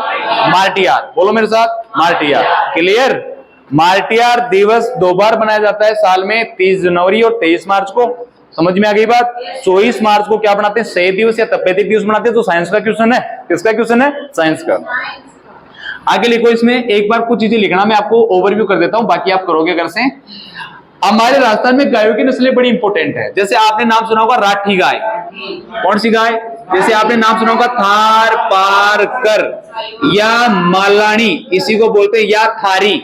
मार्टियर। बोलो मेरे साथ, मार्टियर। क्लियर? मार्टियर दिवस 2 बार बनाया जाता है साल में, 30 जनवरी और 23 मार्च को। समझ में आ गई बात? 24 मार्च को क्या बनाते हैं? शहीद दिवस या तपेदिक दिवस बनाते हैं। तो साइंस का क्वेश्चन है। किसका क्वेश्चन है? साइंस का। आगे लिखो, इसमें एक बार कुछ चीजें लिखना, मैं आपको ओवरव्यू कर देता हूं, बाकी आप करोगे घर से। हमारे राजस्थान में गायों की नस्लें बड़ी इंपॉर्टेंट है। जैसे आपने नाम सुना होगा राठी गाय। कौन सी गाय? जैसे आपने नाम सुना होगा थार पारकर या मालानी, इसी को बोलते हैं, या थारी।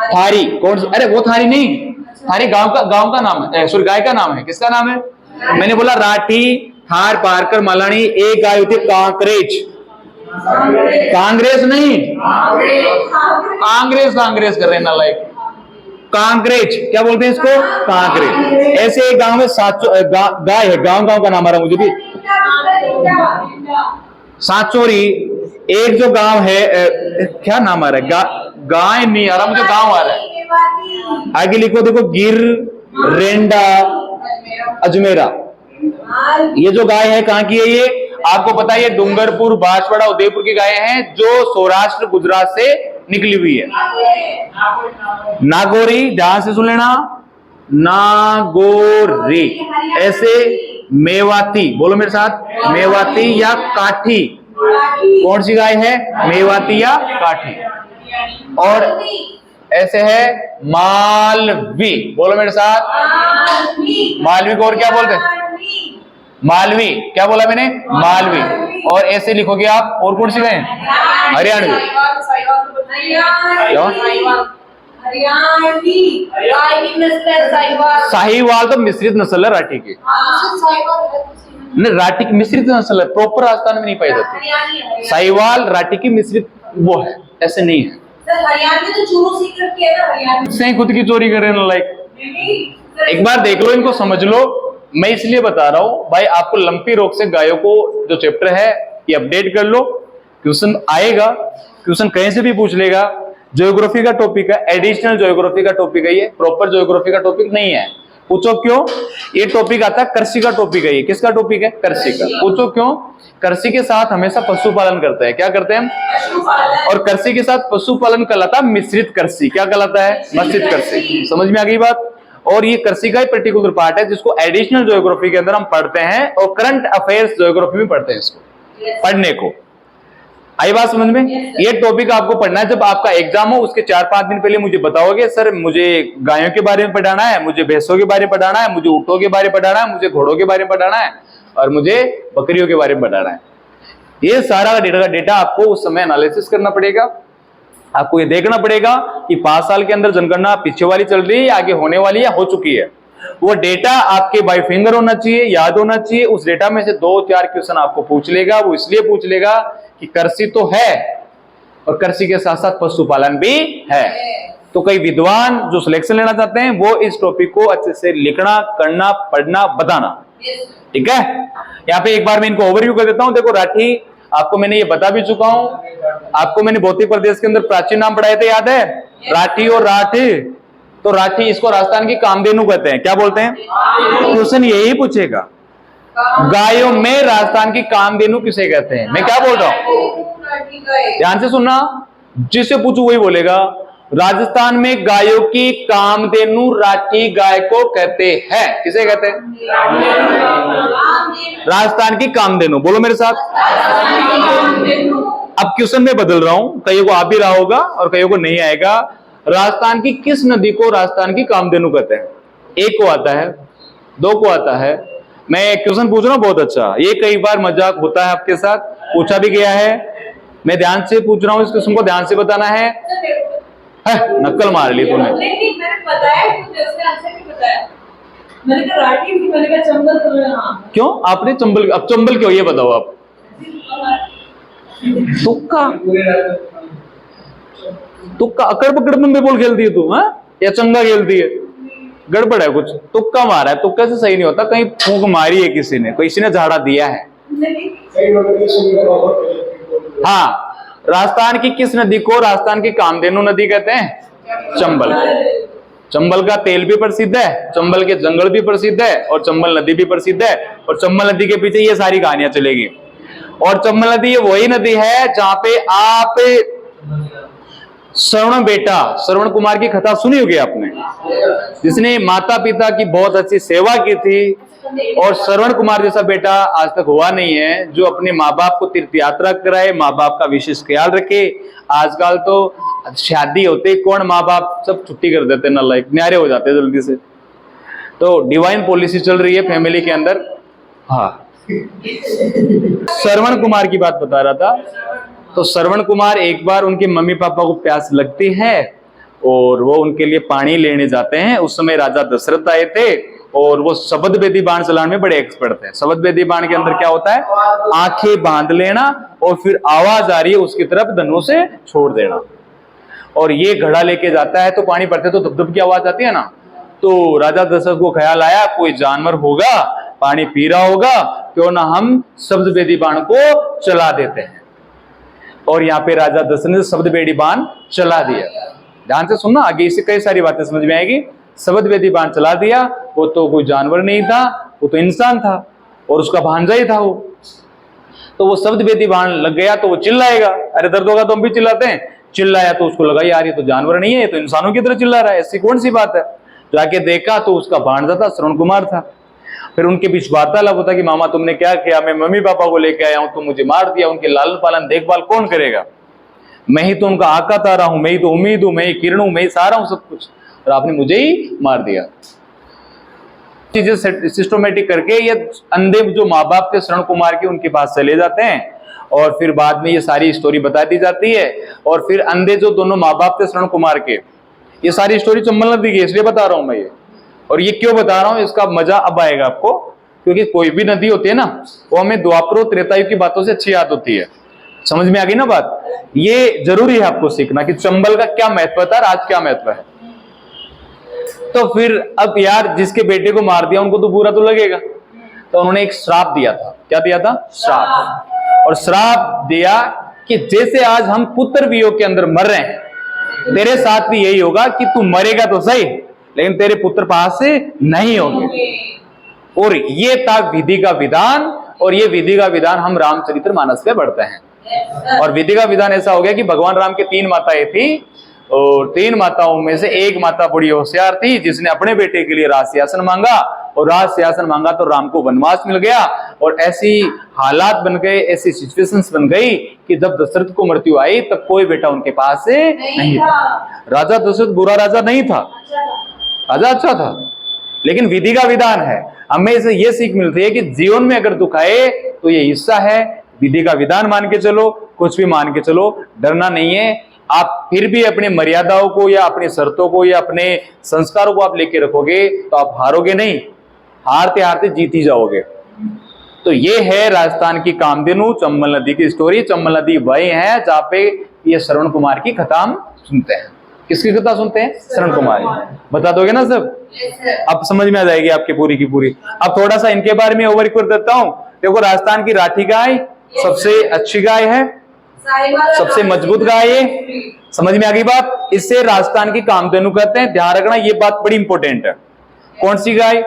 थारी कौन सी? अरे वो थारी नहीं, थारी गांव का नाम है, सॉरी गाय का नाम है। किसका नाम है? मैंने बोला राठी, थार पारकर, मालानी। एक गाय होती है कांकरेज। कांग्रेस नहीं, कांग्रेस कर रहे हैं नालायक। कांकरेज क्या बोलते हैं इसको? कांकरेज। ऐसे एक गांव में गाय है, गांव का नाम आ रहा मुझे भी, सांचोरी। एक जो गांव है, क्या नाम आ रहा है? गाय नहीं आ रहा मुझे, गांव आ रहा है। आगे लिखो, देखो गिर, रेंडा, अजमेरा। ये जो गाय है कहां की है? ये आपको पता है, ये डूंगरपुर, बांसवाड़ा, उदयपुर की गायें हैं जो सौराष्ट्र गुजरात से निकली हुई है। नागौरी, ध्यान से सुन लेना, नागौरी। ऐसे मेवाती, बोलो मेरे साथ, मेवाती या काठी। कौन सी गाय है? मेवाती या काठी। और ऐसे है मालवी। बोलो मेरे साथ, मालवी को और क्या बोलते हैं? मालवी। क्या बोला मैंने? मालवी। और ऐसे लिखोगे आप, और कौन सी गाय? हरियाणवी। साहिवाल तो मिश्रित नस्ल है राठी की। नहीं, राठी की मिश्रित नस्ल है, प्रॉपर राजस्थान में नहीं पाई जाती। साहिवाल राठी की मिश्रित वो है, ऐसे नहीं है। सही खुद की चोरी करे ना, लाइक एक बार देख लो, इनको समझ लो। मैं इसलिए बता रहा हूं भाई, आपको लंपी रोग से गायों को जो चैप्टर है ये अपडेट कर लो। क्वेश्चन आएगा, क्वेश्चन कहीं से भी पूछ लेगा। ज्योग्राफी का टॉपिक है, एडिशनल ज्योग्राफी का टॉपिक है, ये प्रॉपर ज्योग्राफी का टॉपिक नहीं है। पूछो क्यों? ये टॉपिक आता है, कृषि का टॉपिक है। ये किसका टॉपिक है? कृषि का। पूछो क्यों? कृषि के साथ हमेशा पशुपालन करते हैं। क्या करते हैं? और कृषि के साथ पशुपालन कहलाता है मिश्रित कृषि। क्या कहलाता है? मिश्रित कृषि। समझ में आ गई बात? और ये कृषि का ही पर्टिकुलर पार्ट है जिसको एडिशनल ज्योग्राफी के अंदर हम पढ़ते हैं, और करंट अफेयर्स ज्योग्राफी में पढ़ते हैं इसको पढ़ने को। आई बात समझ में? ये टॉपिक आपको पढ़ना है। जब आपका एग्जाम हो उसके 4-5 दिन पहले मुझे बताओगे, सर मुझे गायों के बारे में पढ़ाना है, मुझे भैंसों के बारे में पढ़ाना है, मुझे ऊँटों के बारे में पढ़ाना है, मुझे घोड़ों के बारे में पढ़ाना है, और मुझे बकरियों के बारे में पढ़ाना है। ये सारा डेटा आपको उस समय एनालिसिस करना पड़ेगा। आपको ये देखना पड़ेगा कि 5 साल के अंदर जनगणना पीछे वाली चल रही है, आगे होने वाली है, हो चुकी है। वो डेटा आपके बाय फिंगर होना चाहिए, याद होना चाहिए। उस डेटा में से 2-4 क्वेश्चन आपको पूछ लेगा। वो इसलिए पूछ लेगा कि कृषि तो है और कृषि के साथ साथ पशुपालन भी है। तो कई विद्वान जो सिलेक्शन लेना चाहते हैं वो इस टॉपिक को अच्छे से लिखना, करना, पढ़ना, बताना। ठीक है? यहाँ पे एक बार मैं इनको ओवरव्यू कर देता हूं। देखो राठी आपको मैंने ये बता भी चुका हूं। आपको मैंने भौतिक प्रदेश के अंदर प्राचीन नाम पढ़ाए थे, याद है? राठी और राठी। तो राठी, इसको राजस्थान की कामधेनु कहते हैं। क्या बोलते हैं? क्वेश्चन यही पूछेगा, गायों में राजस्थान की कामधेनु किसे कहते हैं? मैं क्या बोल रहा हूं, ध्यान से सुनना। जिससे पूछू वही बोलेगा। राजस्थान में गायों की कामधेनु राठी गाय को कहते हैं। किसे कहते हैं? राजस्थान की कामधेनु। बोलो मेरे साथ। अब क्वेश्चन में बदल रहा हूं, कईयों को आ भी रहा होगा और कईयों को नहीं आएगा। राजस्थान की किस नदी को राजस्थान की कामधेनु कहते हैं? एक को आता है, दो को आता है। मैं क्वेश्चन पूछ रहा हूं बहुत अच्छा, ये कई बार मजाक होता है आपके साथ, पूछा भी गया है। मैं ध्यान से पूछ रहा हूं, इस क्वेश्चन को ध्यान से बताना है। नक्कल मार ली तूने। नहीं, मैंने बताया, उसने आंसर नहीं बताया। मैंने कहा राठी थी, मैंने कहा चंबल। तो हाँ, क्यों आपने चंबल? अब चंबल क्यों, ये बताओ आप। तुक्का तुक्का अकड़ पकड़ में बोल खेलती है तू, हाँ? या चंगा खेलती है? गड़बड़ है कुछ, तुक्का मारा है। तुक्का से सही नहीं होता, कहीं फूंक मारी है किसी ने झाड़ा दिया है। हाँ, राजस्थान की किस नदी को राजस्थान की कामधेनु नदी कहते हैं? चंबल। चंबल का तेल भी प्रसिद्ध है, चंबल के जंगल भी प्रसिद्ध है, और चंबल नदी भी प्रसिद्ध है। और चंबल नदी के पीछे ये सारी कहानियां चलेगी। और चंबल नदी ये वही नदी है जहां पे आप श्रवण कुमार की कथा सुनी होगी आपने, जिसने माता पिता की बहुत अच्छी सेवा की थी। और श्रवण कुमार जैसा बेटा आज तक हुआ नहीं है जो अपने माँ बाप को तीर्थ यात्रा कराए, माँ बाप का विशेष ख्याल रखे। आजकल तो शादी होते कौन माँ बाप सब छुट्टी कर देते, नालायक न्यारे हो जाते जल्दी से। तो डिवाइन पॉलिसी चल रही है फैमिली के अंदर। हाँ, श्रवण कुमार की बात बता रहा था। तो श्रवण कुमार एक बार उनके मम्मी पापा को प्यास लगती है और वो उनके लिए पानी लेने जाते हैं। उस समय राजा दशरथ आए थे और वो शब्द वेदी बाण चलाने में बड़े एक्सपर्ट थे। शब्द वेदी बाण के अंदर क्या होता है? आंखें बांध लेना और फिर आवाज आ रही है उसकी तरफ धनुष से छोड़ देना। और ये घड़ा लेके जाता है तो पानी पड़ते तो धप धप की आवाज आती है ना। तो राजा दशरथ को ख्याल आया कोई जानवर होगा, पानी पी रहा होगा, क्यों ना हम शब्द वेदी बाण को चला देते हैं। और यहाँ पे राजा दशरथ ने शब्द वेदी बाण चला दिया। ध्यान से सुनना, आगे इससे कई सारी बातें समझ में आएगी। शब्द वेदी बाण चला दिया। वो तो कोई जानवर नहीं था, वो तो इंसान था और उसका भांजा ही था वो। तो वो शब्द वेदी बाण लग गया तो वो चिल्लाएगा, अरे दर्द होगा तो हम भी चिल्लाते हैं। चिल्लाया तो उसको लगा यार ये तो जानवर नहीं है, ये तो इंसानों की तरह चिल्ला रहा है, ऐसी कौन सी बात है। जाके देखा तो उसका भांजा था, श्रवण कुमार था। फिर उनके बीच वार्तालाप होता कि मामा तुमने क्या किया? मैं मम्मी पापा को लेके आया हूं, तुम मुझे मार दिया, उनके लालन पालन देखभाल कौन करेगा? मैं ही तो उनका आका तारा हूं, मैं ही तो उम्मीद हूं, मैं ही किरण हूं, मैं ही सारा हूं सब कुछ, और आपने मुझे ही मार दिया। चीजें सिस्टमेटिक करके ये अंधे जो माँ बाप थे श्रवण कुमार के, उनके पास चले जाते हैं और फिर बाद में ये सारी स्टोरी बता दी जाती है। और फिर अंधे जो दोनों माँ बाप थे श्रवण कुमार के, ये सारी स्टोरी चंबल नदी की, इसलिए बता रहा हूं मैं ये। और ये क्यों बता रहा हूं, इसका मजा अब आएगा आपको, क्योंकि कोई भी नदी होती है ना, वो हमें द्वापर त्रेतायुग की बातों से अच्छी याद होती है। समझ में आ गई ना बात? ये जरूरी है आपको सीखना कि चंबल का क्या महत्व था और आज क्या महत्व है। तो फिर अब यार जिसके बेटे को मार दिया उनको तो बुरा तो लगेगा, तो उन्होंने एक श्राप दिया था। क्या दिया था? श्राप। और श्राप दिया कि जैसे आज हम पुत्र वियोग के अंदर मर रहे हैं, तेरे साथ भी यही होगा कि तू मरेगा तो सही लेकिन तेरे पुत्र पास से नहीं होंगे। और ये था विधि का विधान, और ये विधि का विधान हम रामचरितमानस पे पढ़ते हैं। और विधि का विधान ऐसा हो गया कि भगवान राम के 3 माताएं थी, और 3 माताओं में से एक माता बड़ी होशियार थी जिसने अपने बेटे के लिए राज सिंहासन मांगा, और राज सिंहासन मांगा तो राम को वनवास मिल गया। और ऐसी हालात बन गए, ऐसी सिचुएशंस बन गई कि जब दशरथ को मृत्यु आई तब कोई बेटा उनके पास से नहीं था। राजा दशरथ बुरा राजा नहीं था, राजा अच्छा था, लेकिन विधि का विधान है। हमें से ये सीख मिलती है कि जीवन में अगर दुख आए तो ये हिस्सा है, विधि का विधान मान के चलो, कुछ भी मान के चलो, डरना नहीं है। आप फिर भी अपने मर्यादाओं को या अपनी शर्तों को या अपने संस्कारों को आप लेके रखोगे तो आप हारोगे नहीं, हारते हारते जीत ही जाओगे। तो ये है राजस्थान की कामधेनु चंबल नदी की स्टोरी। चंबल नदी वही है जहाँ पे ये श्रवण कुमार की कथा हम सुनते हैं। किसकी कथा सुनते हैं? श्रवण कुमार। बता दोगे ना सब? अब समझ में आ जाएगी आपकी पूरी की पूरी। अब थोड़ा सा इनके बारे में ओवर कर देता हूँ। देखो, राजस्थान की राठी गाय सबसे अच्छी गाय है, सबसे मजबूत गाय है। समझ में आ गई बात? इससे राजस्थान की कामधेनु कहते हैं। ध्यान रखना, ये बात बड़ी इंपॉर्टेंट है। कौन सी गाय?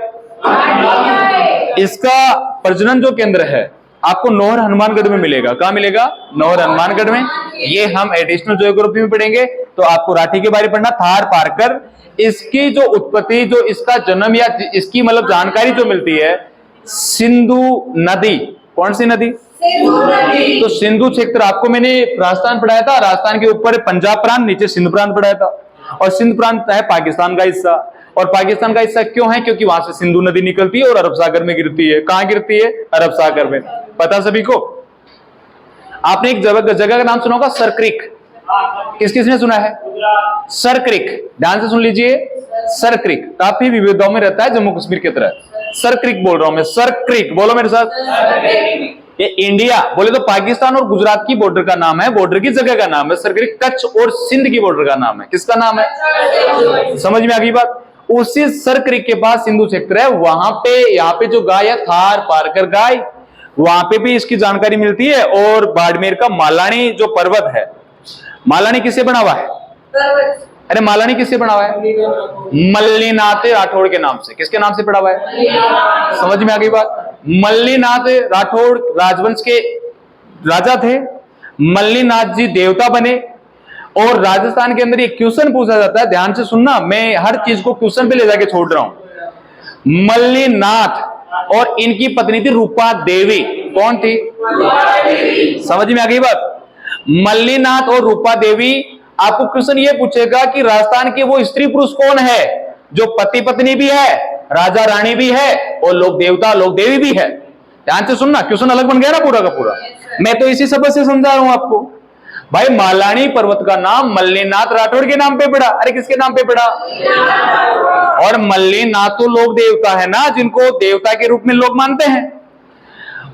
इसका प्रजनन जो केंद्र है आपको नौहर हनुमानगढ़ में मिलेगा। कहाँ मिलेगा? नौहर हनुमानगढ़ में। ये हम एडिशनल ज्योग्राफी में पढ़ेंगे। तो आपको राठी के बारे में पढ़ना, थार पारकर, इसकी जो उत्पत्ति, जो इसका जन्म या इसकी मतलब जानकारी जो मिलती है, सिंधु नदी। कौन सी नदी? सिंधु नदी। तो सिंधु क्षेत्र आपको मैंने राजस्थान पढ़ाया था, राजस्थान के ऊपर पंजाब प्रांत, नीचे सिंध प्रांत पढ़ाया था, और सिंध प्रांत है पाकिस्तान का हिस्सा। और पाकिस्तान का हिस्सा क्यों है? क्योंकि वहां से सिंधु नदी निकलती है और अरब सागर में गिरती है। कहां गिरती है? अरब सागर में। पता सभी को? आपने एक जगह का नाम सुना होगा, सरक्रिक। किस किसने सुना है? सरक्रिक। ध्यान से सुन लीजिए, सरक्रिक काफी विविधताओं में रहता है, जम्मू कश्मीर की तरह। सरक्रिक बोल रहा हूं मैं, सरक्रिक बोलो मेरे साथ। ये इंडिया बोले तो पाकिस्तान और गुजरात की बॉर्डर का नाम है, बॉर्डर की जगह का नाम है सरक्रिक। कच्छ और सिंध की बॉर्डर का नाम है। किसका नाम है? समझ में आ गई बात? उसी सरक्रिक के पास सिंधु क्षेत्र है। वहां पे, यहाँ पे जो गाय है थार पारकर गाय, वहां पे भी इसकी जानकारी मिलती है। और बाड़मेर का मालानी जो पर्वत है, मालानी किससे बना हुआ है? अरे मालानी किससे बना हुआ है? मल्लीनाथ राठौड़ के नाम से। किसके नाम से पड़ा हुआ है? समझ में आ गई बात? मल्लीनाथ राठौड़ राजवंश के राजा थे। मल्लीनाथ जी देवता बने। और राजस्थान के अंदर एक क्वेश्चन पूछा जाता है, ध्यान से सुनना, मैं हर चीज को क्वेश्चन पे ले जाके छोड़ रहा हूं। मल्लीनाथ और इनकी पत्नी थी रूपा देवी। कौन थी? समझ में आ गई बात? मल्लीनाथ और रूपा देवी। आपको क्वेश्चन ये पूछेगा कि राजस्थान के वो स्त्री पुरुष कौन है जो पति पत्नी भी है, राजा रानी भी है, और लोक देवता लोक देवी भी है। ध्यान से सुनना, क्वेश्चन अलग बन गया ना पूरा का पूरा। मैं तो इसी सबक से समझा रहा हूं आपको। भाई मालानी पर्वत का नाम मल्लीनाथ राठौड़ के नाम पे पड़ा। अरे किसके नाम पे पड़ा? और मल्लीनाथ तो लोक देवता है ना, जिनको देवता के रूप में लोग मानते हैं।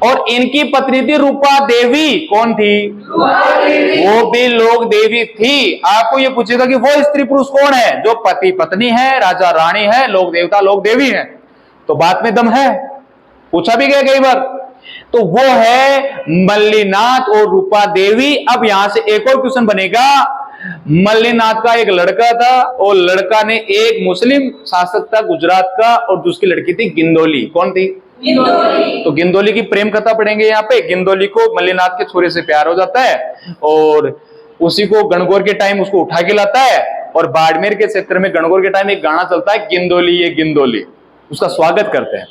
और इनकी पत्नी थी रूपा देवी। कौन थी? वो भी लोक देवी थी। आपको ये पूछेगा कि वो स्त्री पुरुष कौन है जो पति पत्नी है, राजा रानी है, लोक देवता लोक देवी है, तो बात में दम है। पूछा भी गया कई बार। तो वो है मल्लीनाथ और रूपा देवी। अब यहां से एक और क्वेश्चन बनेगा। मल्लीनाथ का एक लड़का था, और लड़का ने एक मुस्लिम शासक था गुजरात का, और उसकी लड़की थी गिंदोली। कौन थी? गिंदोली। तो गिंदोली की प्रेम कथा पढ़ेंगे यहाँ पे। गिंदोली को मल्लीनाथ के छोरे से प्यार हो जाता है, और उसी को गणगौर के टाइम उसको उठा के लाता है। और बाड़मेर के क्षेत्र में गणगौर के टाइम एक गाना चलता है, गिंदोली ये गिंदोली, उसका स्वागत करते हैं।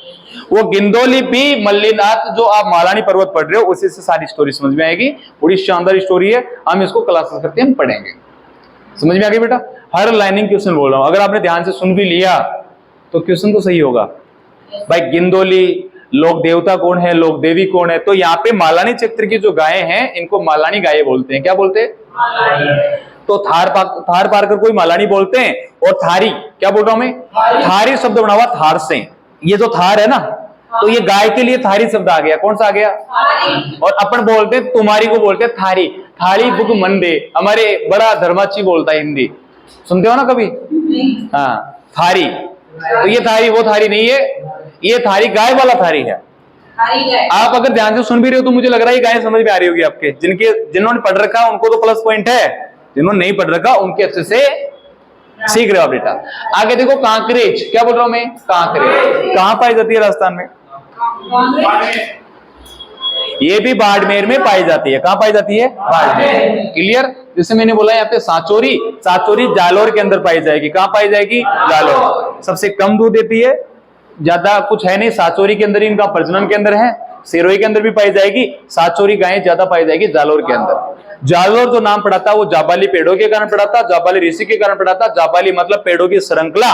वो गिंदोली भी मल्लीनाथ, जो आप मालानी पर्वत पढ़ रहे हो, उसी से सारी स्टोरी समझ में आएगी। बड़ी शानदार स्टोरी है। हम इसको क्लासेस करते हैं, हम पढ़ेंगे। समझ में आ गई बेटा? हर लाइनिंग क्वेश्चन बोल रहा हूं। अगर आपने ध्यान से सुन भी लिया तो क्वेश्चन तो सही होगा। भाई गिंदोली, लोक देवता कौन है, लोक देवी कौन है? तो यहाँ पे मालानी क्षेत्र की जो गायें हैं, इनको मालानी गायें बोलते हैं। क्या बोलते हैं? तो थार पारकर कोई मालानी बोलते हैं। और थारी, क्या बोल रहा हूं मैं? थारी शब्द बना हुआ थार से। ये जो थार है ना, तो ये गाय के लिए थारी शब्द आ गया। कौन सा आ गया? और अपन बोलते हैं, तुम्हारी को बोलते हैं थारी। थारी बुक मंदे, हमारे बड़ा धर्माची बोलता है हिंदी, सुनते हो ना कभी? हाँ, थारी। तो ये थारी वो थारी नहीं है, ये थारी गाय वाला थारी है। आप अगर ध्यान से सुन भी रहे हो तो मुझे लग रहा है ये गाय समझ में आ रही होगी आपके। जिन्होंने पढ़ रखा उनको तो प्लस पॉइंट है, जिन्होंने नहीं पढ़ रखा उनके अच्छे से सीख रहे हो बेटा। आगे देखो, कांकरेज। क्या बोल रहा हूं मैं? कांकरेज कहां पाई जाती है? राजस्थान में। ये भी बाड़मेर में पाई जाती है। कहां पाई जाती है? बाड़मेर। क्लियर? जैसे मैंने बोला यहाँ पे सांचोरी, सांचोरी जालोर के अंदर पाई जाएगी। कहां पाई जाएगी? जालोर। सबसे कम दूध देती है, ज्यादा कुछ है नहीं। सांचोरी के अंदर इनका प्रजनन के अंदर है। सिरोही के अंदर भी पाई जाएगी। सांचोरी गायें ज्यादा पाई जाएगी जालोर के अंदर। जालोर जो नाम पड़ा था वो जाबाली पेड़ों के कारण पड़ा था, जाबाली ऋषि के कारण पड़ा था। जाबाली मतलब पेड़ों की श्रृंखला।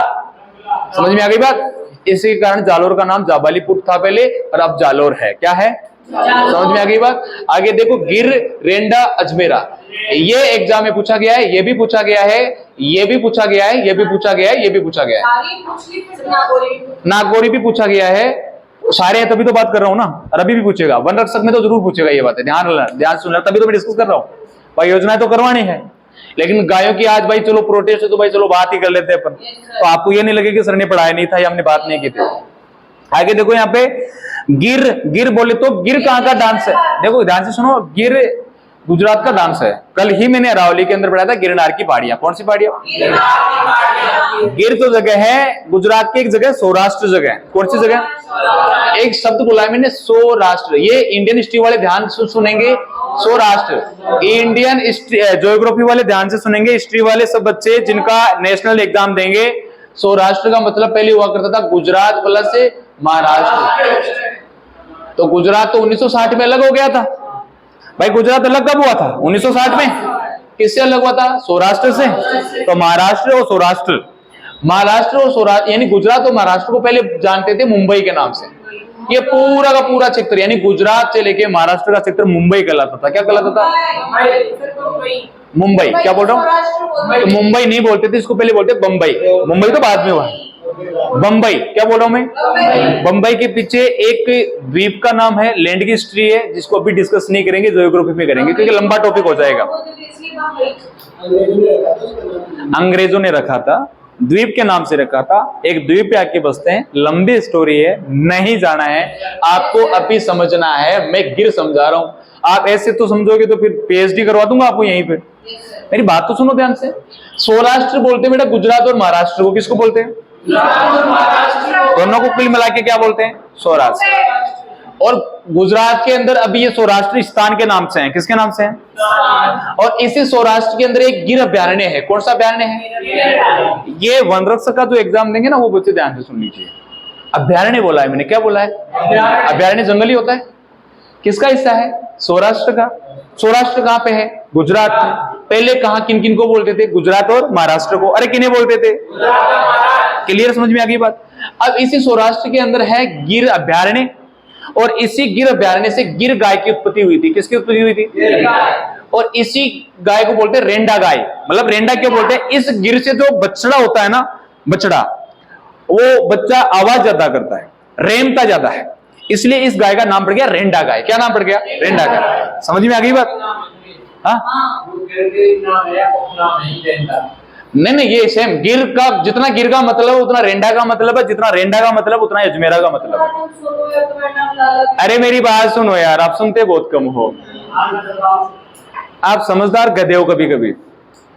समझ में आ गई बात? इसी के कारण जालोर का नाम जाबालीपुर था पहले, और अब जालोर है। क्या है? समझ में आ गई बात? आगे देखो, गिर, रेंडा, अजमेरा। ये एग्जाम में पूछा गया है, ये भी पूछा गया है, ये भी पूछा गया है, ये भी पूछा गया है, ये भी पूछा गया है। नागौरी भी पूछा गया है। सारे हैं तभी तो बात कर रहा हूं ना, और अभी भी पूछेगा। वन रक्षक में तो जरूर पूछेगा ये बात है। ध्यान सुनना, तभी तो मैं डिस्कस कर रहा हूँ। भाई योजनाएं तो करवानी है, लेकिन गायों की आज भाई चलो प्रोटेस्ट है तो भाई चलो बात ही कर लेते हैं अपन। तो आपको ये नहीं लगे कि सर ने पढ़ाया नहीं था या हमने बात नहीं की थी। आगे देखो यहाँ पे गिर, गिर बोले तो गिर कहाँ का डांस है? देखो ध्यान से सुनो, गिर गुजरात का डांस है। कल ही मैंने अरावली के अंदर पढ़ा था गिरनार की पहाड़ियां। कौन सी पहाड़ियां? गिर तो जगह है, गुजरात की एक जगह सौराष्ट्र जगह है। कौन सी जगह? एक शब्द बोला है मैंने, सौराष्ट्र। ये इंडियन हिस्ट्री वाले ध्यान से सुनेंगे, सौराष्ट्र। इंडियन ज्योग्राफी वाले ध्यान से सुनेंगे, हिस्ट्री वाले सब बच्चे जिनका नेशनल एग्जाम देंगे। सौराष्ट्र का मतलब पहले हुआ करता था गुजरात प्लस महाराष्ट्र। तो गुजरात तो 1960 में अलग हो गया था भाई। गुजरात अलग कब हुआ था? 1960 में। किससे अलग हुआ था? सौराष्ट्र से। तो महाराष्ट्र और सौराष्ट्र, महाराष्ट्र और सौराष्ट्र यानी गुजरात और महाराष्ट्र को पहले जानते थे मुंबई के नाम से। ये पूरा का पूरा क्षेत्र यानी गुजरात से लेके महाराष्ट्र का क्षेत्र मुंबई कहलाता था। क्या कहलाता था? मुंबई। क्या बोल रहा हूँ? तो मुंबई नहीं बोलते थे, इसको पहले बोलते बम्बई। मुंबई तो बाद में हुआ। बम्बई। क्या बोल रहा हूं मैं? बम्बई के पीछे एक द्वीप का नाम है, लैंड की हिस्ट्री है, जिसको अभी डिस्कस नहीं करेंगे, ज्योग्राफी में करेंगे क्योंकि लंबा टॉपिक हो जाएगा। अंग्रेजों ने रखा था, द्वीप के नाम से रखा था। एक द्वीप पे आके बसते हैं, लंबी स्टोरी है, नहीं जाना है आपको, अभी समझना है। मैं गिर समझा रहा हूं, आप ऐसे तो समझोगे तो फिर पीएचडी करवा दूंगा आपको यहीं पे। मेरी बात तो सुनो ध्यान से। सौराष्ट्र बोलते हैं बेटा गुजरात और महाराष्ट्र को। किसको बोलते हैं? दोनों को कुल मिला के क्या बोलते हैं? सौराष्ट्र। और गुजरात के अंदर अभी ये सौराष्ट्र स्थान के नाम से है। किसके नाम से है? और इसी सौराष्ट्र के अंदर एक गिर अभ्यारण्य है। कौन सा अभ्यारण्य है? ये वन रक्षक का जो एग्जाम देंगे ना, वो बच्चे ध्यान से सुन लीजिए। अभ्यारण्य बोला है मैंने। क्या बोला है? अभ्यारण्य जंगल ही होता है। किसका हिस्सा है? सौराष्ट्र का। सौराष्ट्र कहां पे है? गुजरात में। पहले कहां किन किन को बोलते थे? गुजरात और महाराष्ट्र को। अरे किन्हें बोलते थे? क्लियर, समझ में आ गई बात? अब इसी सौराष्ट्र के अंदर है गिर अभ्यारण्य, और इसी गिर अभ्यारण्य से गिर गाय की उत्पत्ति हुई थी। किसकी उत्पत्ति हुई थी? और इसी गाय को बोलते हैं रेंडा गाय। मतलब रेंडा क्यों बोलते हैं? इस गिर से जो बछड़ा होता है ना, बछड़ा, वो बच्चा आवाज ज्यादा करता है, रेंगता ज्यादा है, इसलिए इस गाय का नाम पड़ गया रेंडा गाय। क्या नाम पड़ गया? रेंडा गाय। समझ में आ गई बात? नहीं, ये सेम गिर का, जितना गिर का मतलब उतना रेंडा का मतलब है, जितना रेंडा का मतलब उतना अजमेरा का मतलब है। अरे मेरी बात सुनो यार, आप सुनते बहुत कम हो। आप समझदार गधे हो, कभी कभी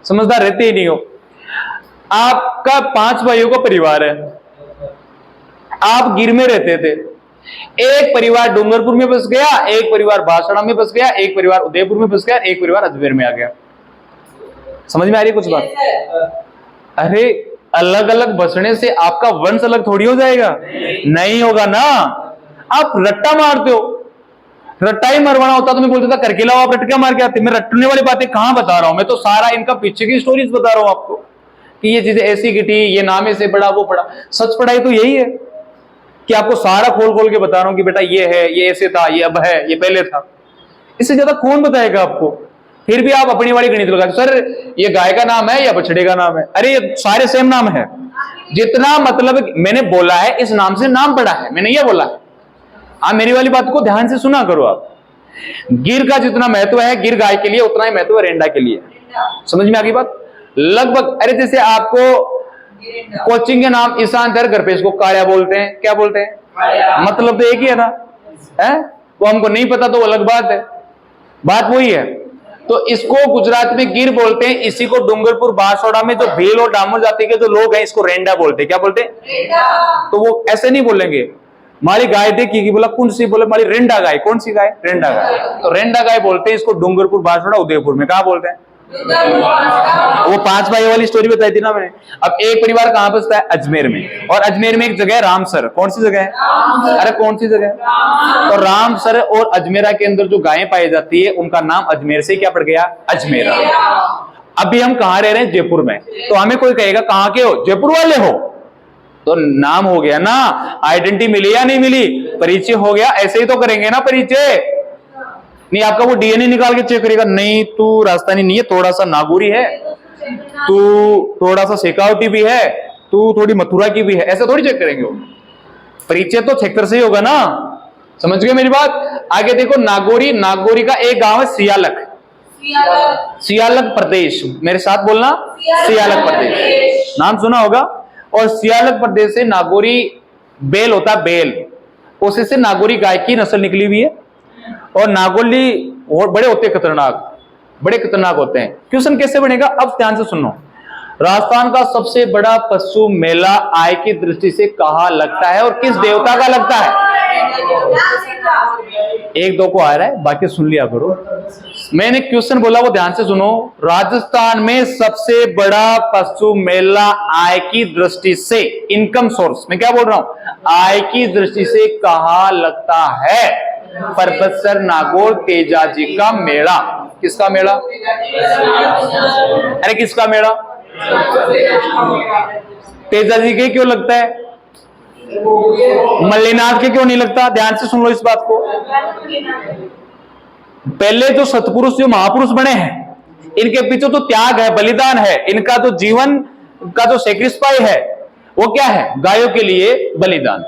समझदार रहते ही नहीं हो। आपका 5 भाइयों का परिवार है, आप गिर में रहते थे। एक परिवार डूंगरपुर में बस गया, एक परिवार बांसवाड़ा में बस गया, एक परिवार उदयपुर में बस गया, एक परिवार अजमेर में आ गया। समझ में आ रही है कुछ बात? अरे अलग अलग बसने से आपका वंश अलग थोड़ी हो जाएगा? नहीं होगा ना। आप रट्टा मारते हो, रट्टा ही मरवाना होता तो मैं बोलता था करके लाओ, आप रट्टा मार के आते। मैं रटने वाली बातें कहां बता रहा हूं, मैं तो सारा इनका पीछे की स्टोरीज बता रहा हूं आपको कि ये चीजें ऐसी घटी, ये नाम ऐसे पड़ा, वो पड़ा। सच पढ़ाई तो यही है कि आपको सारा खोल खोल के बता रहा हूं कि बेटा ये है, ये ऐसे था, ये अब है, ये पहले था। इससे ज्यादा कौन बताएगा आपको? फिर भी आप अपनी वाली गणित लगाते, सर ये गाय का नाम है या बछड़े का नाम है? अरे ये सारे सेम नाम है। जितना मतलब मैंने बोला है, इस नाम से नाम पड़ा है, मैंने ये बोला है। आप मेरी वाली बात को ध्यान से सुना करो। आप गिर का जितना महत्व है गिर गाय के लिए, उतना ही महत्व है रेंडा के लिए। समझ में आ गई बात? लगभग। अरे जैसे आपको कोचिंग के नाम ईशान दर घर पे इसको काया बोलते हैं। क्या बोलते हैं? मतलब तो एक ही है ना, है? वो हमको नहीं पता तो अलग बात है, बात वही है। तो इसको गुजरात में गिर बोलते हैं। इसी को डूंगरपुर बांसवाड़ा में जो भील और डामोर जाति के जो लोग हैं, इसको रेंडा बोलते हैं। क्या बोलते हैं? तो वो ऐसे नहीं बोलेंगे मारी गाय देखी कि बोला कौन सी, बोले मारी रेंडा गाय। कौन सी गाय? रेंडा गाय। तो रेंडा गाय बोलते हैं इसको डूंगरपुर बांसवाड़ा उदयपुर में। कहा बोलते हैं? वो 5 भाई वाली स्टोरी बताई थी ना मैंने। अब एक परिवार कहां बसता है? अजमेर में। और अजमेर में एक जगह है रामसर। कौन सी जगह है? अरे कौन सी जगह? तो रामसर और अजमेरा के अंदर जो गायें पाई जाती है, उनका नाम अजमेर से क्या पड़ गया? अजमेरा। अभी हम कहां रह रहे हैं? जयपुर में। तो हमें कोई कहेगा कहां के हो? जयपुर वाले हो, तो नाम हो गया ना। आइडेंटिटी मिली या नहीं मिली? परिचय हो गया। ऐसे ही तो करेंगे ना परिचय। नहीं आपका वो डीएनए निकाल के चेक करेगा, नहीं तू राजस्थानी नहीं है, थोड़ा सा नागौरी है, तू थोड़ा सा शेखावटी भी है, तू थोड़ी मथुरा की भी है, ऐसा थोड़ी चेक करेंगे वो। परिचय तो क्षेत्र से ही होगा ना। समझ गए मेरी बात? आगे देखो, नागौरी, नागौरी का एक गांव है सियालक। सियालक प्रदेश, मेरे साथ बोलना, सियालक प्रदेश नाम सुना होगा। और सियालक प्रदेश से नागौरी बेल होता है, बेल, उसी से नागौरी गाय की नस्ल निकली हुई है। और नागौली और बड़े होते खतरनाक, बड़े खतरनाक होते हैं। क्वेश्चन कैसे बनेगा, अब ध्यान से सुनो। राजस्थान का सबसे बड़ा पशु मेला आय की दृष्टि से कहाँ लगता है और किस देवता का लगता है? एक दो को आ रहा है, बाकी सुन लिया करो। मैंने क्वेश्चन बोला वो ध्यान से सुनो। राजस्थान में सबसे बड़ा पशु मेला आय की दृष्टि से, इनकम सोर्स, मैं क्या बोल रहा हूं, आय की दृष्टि से कहाँ लगता है? परबतसर नागौर तेजाजी का मेला। किसका मेला? अरे किसका मेला? तेजाजी के क्यों लगता है? मल्लीनाथ के क्यों नहीं लगता? ध्यान से सुन लो इस बात को। पहले जो सतपुरुष, जो महापुरुष बने हैं, इनके पीछे तो त्याग है, बलिदान है, इनका जो जीवन का जो सेक्रिफाइस है वो क्या है? गायों के लिए बलिदान।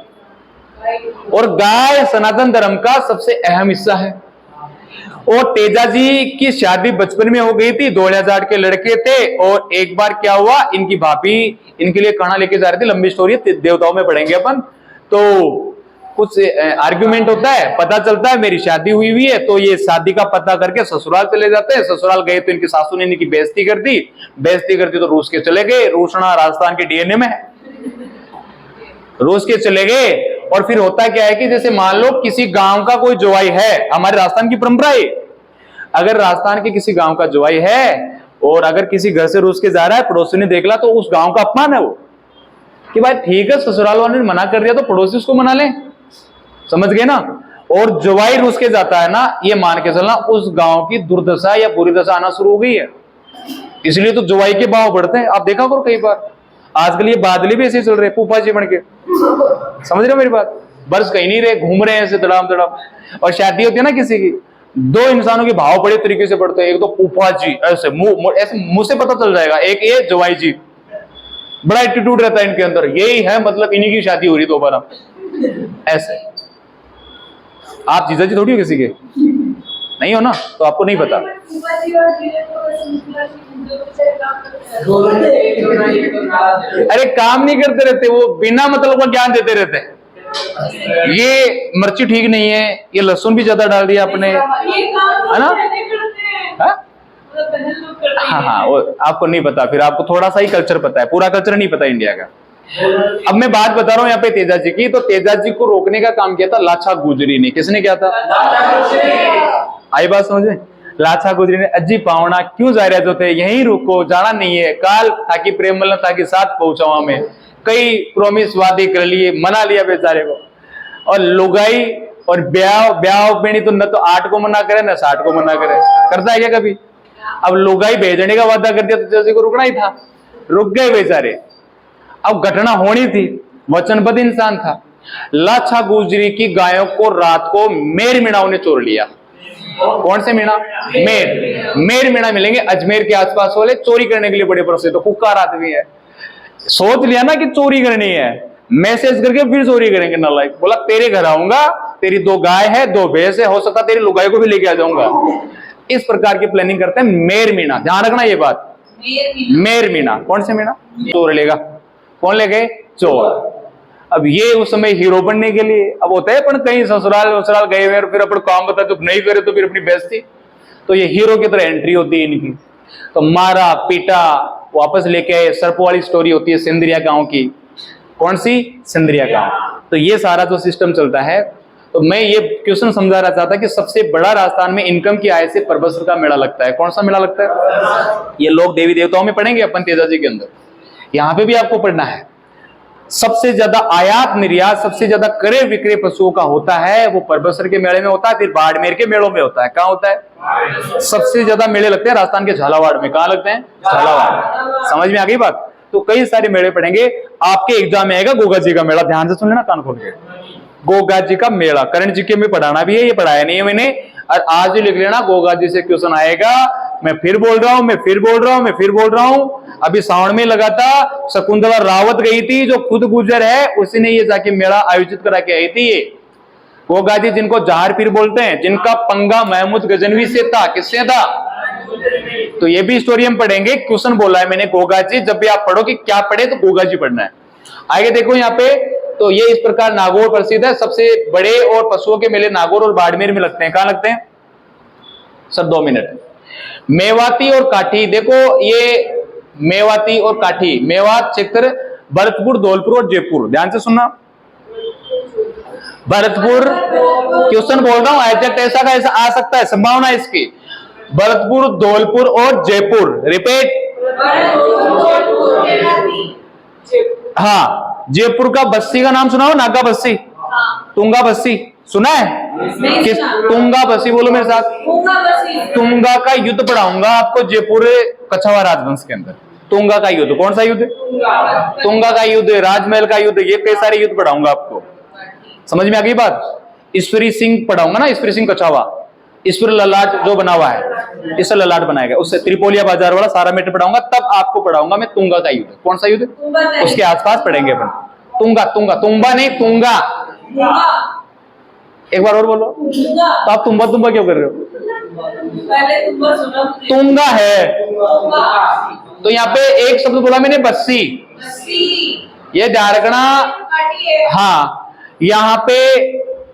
और गाय सनातन धर्म का सबसे अहम हिस्सा है। और तेजाजी की शादी बचपन में हो गई थी, 2000 के लड़के थे। और एक बार क्या हुआ, इनकी भाभी इनके लिए खाना लेके जा रही थी, लंबी स्टोरी है, देवताओं में पढ़ेंगे अपन। तो कुछ आर्ग्यूमेंट होता है, पता चलता है मेरी शादी हुई है, तो ये शादी का पता करके ससुराल चले जाते हैं। ससुराल गए तो इनकी सासू ने इनकी बेइज्जती कर दी, बेइज्जती करती तो रूस के चले गए। रूसना राजस्थान के डीएनए में है, रूस के चले गए। और फिर होता क्या है कि जैसे मान लो किसी गांव का कोई जोवाई है, हमारे राजस्थान की परंपरा है, अगर राजस्थान के किसी गांव का जोवाई है और अगर किसी घर से रूस के जा रहा है, पड़ोसी ने देख ला तो उस गांव का अपमान है वो, कि भाई ठीक है ससुराल वालों ने मना कर दिया तो पड़ोसी उसको मना ले, समझ गए ना। और जोवाई रूस के जाता है ना, ये मान के चलना उस गांव की दुर्दशा या बुरी दशा आना शुरू हो गई है। इसलिए तो जोवाई के भाव बढ़ते हैं। आप देखा करो कई बार आजकल ये बादली भी ऐसे चल रहे हैं, फूफा जी बन के, समझ रहे हो मेरी बात? बरस कहीं नहीं रहे, घूम रहे हैं ऐसे धड़ाम धड़ाम। और शादी होती है ना किसी की, दो इंसानों के भाव बड़े तरीके से बढ़ते हैं। एक तो फूफा जी, ऐसे मुंह से पता चल जाएगा। एक ये जोवाई जी, बड़ा एटीट्यूड रहता है इनके अंदर, यही है मतलब इन्हीं की शादी हो रही दोबारा ऐसे। आप जीजा जी थोड़ी हो किसी के, नहीं हो ना, तो आपको नहीं पता। अरे काम नहीं करते रहते, वो बिना मतलब का ज्ञान देते रहते हैं। ये मिर्ची ठीक नहीं है, ये लहसुन भी ज्यादा डाल दिया आपने, है ना? हाँ हाँ, वो आपको नहीं पता, फिर आपको थोड़ा सा ही कल्चर पता है, पूरा कल्चर नहीं पता इंडिया का। अब मैं बात बता रहा हूँ यहाँ पे तेजाजी की। तो तेजाजी को रोकने का काम किया था लाछा गुजरी ने। किसने किया था? आई बात समझे? लाछा गुजरी ने। अज्जी पावना क्यों जा रहे जो थे, यहीं रुको, जाना नहीं है, काल ताकि प्रेम मिलना ताकि साथ पहुंचावा में। कई प्रोमिस वादे कर लिए, मना लिया बेचारे को। और लुगाई और ब्याह बेनी तो न तो 8 को मना करे न 60 को मना करे, करता है क्या कभी? अब लुगाई भेजने का वादा कर दिया तो तेजाजी को रुकना ही था, रुक गए बेचारे। अब घटना होनी थी, वचनबद्ध इंसान था। लाछा गुजरी की गायों को रात को मेर मीणाओं ने चोर लिया। कौन से मीणा? मेर मीणा मिलेंगे अजमेर के आसपास वाले, चोरी करने के लिए बड़े प्रसिद्ध, तो कुख्कार आदमी है। सोच लिया ना कि चोरी करनी है, मैसेज करके फिर चोरी करेंगे नालायक। बोला तेरे घर आऊंगा, तेरी 2 गाय है, 2 भैंस है, हो सकता तेरी लुगाई को भी लेके आ जाऊंगा। इस प्रकार की प्लानिंग करते हैं मेर मीणा। ध्यान रखना ये बात, मेर मीणा। कौन से मीणा? चोर लेगा। कौन ले गए? चोर। अब ये उस समय हीरो बनने के लिए, अब होता है अपन कहीं ससुराल गए हुए और फिर अपन काम बता तो नहीं करे तो फिर अपनी बेइज्जती, तो ये हीरो की तरह एंट्री होती है इनकी। तो मारा पीटा, वापस लेके आए। सर्प वाली स्टोरी होती है सिंदरिया गांव की। कौन सी? सिंदरिया गांव। तो ये सारा जो सिस्टम चलता है। तो मैं ये क्वेश्चन समझा रहा चाहता कि सबसे बड़ा राजस्थान में इनकम की आय से परबसर का मेला लगता है। कौन सा मेला लगता है? ये लोग देवी देवताओं में पढ़ेंगे अपन तेजाजी के अंदर, यहां पे भी आपको पढ़ना है। सबसे ज्यादा आयात निर्यात, सबसे ज्यादा क्रय विक्रय पशुओं का होता है वो परबसर के मेले में होता है, फिर बाड़मेर के मेलों में होता है। कहाँ होता है? सबसे ज्यादा मेले लगते हैं राजस्थान के झालावाड़ में। कहाँ लगते हैं? झालावाड़। समझ में आ गई बात? तो कई सारे मेले पढ़ेंगे। आपके एग्जाम में आएगा गोगा जी का मेला, ध्यान से सुन लेना कान खोल के। गोगा जी का मेला करंट जीके में पढ़ाना भी है, ये पढ़ाया नहीं है मैंने, और आज ही लिख लेना गोगा जी से क्वेश्चन आएगा। मैं फिर बोल रहा हूं, मैं फिर बोल रहा हूं। अभी सावन में लगा था, शकुंतला रावत गई थी, जो खुद गुजर है, उसी ने ये जाके मेला आयोजित करा के आई थी। ये गोगा जी जिनको जहार पीर बोलते हैं, जिनका पंगा महमूद गजनवी से था। किससे था? तो ये भी स्टोरी हम पढ़ेंगे। क्वेश्चन बोला है मैंने गोगा जी, जब भी आप पढ़ो कि क्या पढ़े तो गोगा जी पढ़ना है। आगे देखो यहाँ पे, तो ये इस प्रकार नागौर प्रसिद्ध है। सबसे बड़े और पशुओं के मेले नागौर और बाड़मेर में लगते हैं। कहां लगते हैं? Sir 2 minute. मेवाती और काठी, देखो ये मेवाती और काठी, मेवात क्षेत्र भरतपुर, धौलपुर और जयपुर, ध्यान से सुनना। भरतपुर, क्वेश्चन बोल रहा हूं, एग्जैक्ट ऐसा का ऐसा आ सकता है, संभावना है इसकी। भरतपुर, धौलपुर और जयपुर, रिपीट। हाँ, जयपुर का बस्सी का नाम सुना हो, नागा बस्सी, तुंगा बस्सी सुना है? किस? तुंगा बस्सी, बोलो मेरे साथ। तुंगा का युद्ध पढ़ाऊंगा आपको जयपुर कछावा राजवंश के अंदर। तुंगा का युद्ध, कौन सा युद्ध? तुंगा का युद्ध, राजमहल का युद्ध, ये कई सारे युद्ध पढ़ाऊंगा आपको। समझ में आ गई बात? ईश्वरी सिंह पढ़ाऊंगा ना, ईश्वरी सिंह कछावा, ईश्वर ललाट जो बना हुआ है, ईश्वर ललाट बनाएगा, उससे त्रिपोलिया बाजार वाला सारा मैटर पढ़ाऊंगा, तब आपको पढ़ाऊंगा मैं तुंगा का युद्ध। कौन सा युद्ध? उसके आसपास पढ़ेंगे अपन। तुंगा, तुंगा, तुम्बा नहीं, तुंगा। एक बार और बोलो। तो आप तुम्बा तुम्बा क्यों कर रहे हो? तुंगा है। तो यहाँ पे एक शब्द बोला मैंने, बस्सी, ये ध्यान रखना। हाँ, यहाँ पे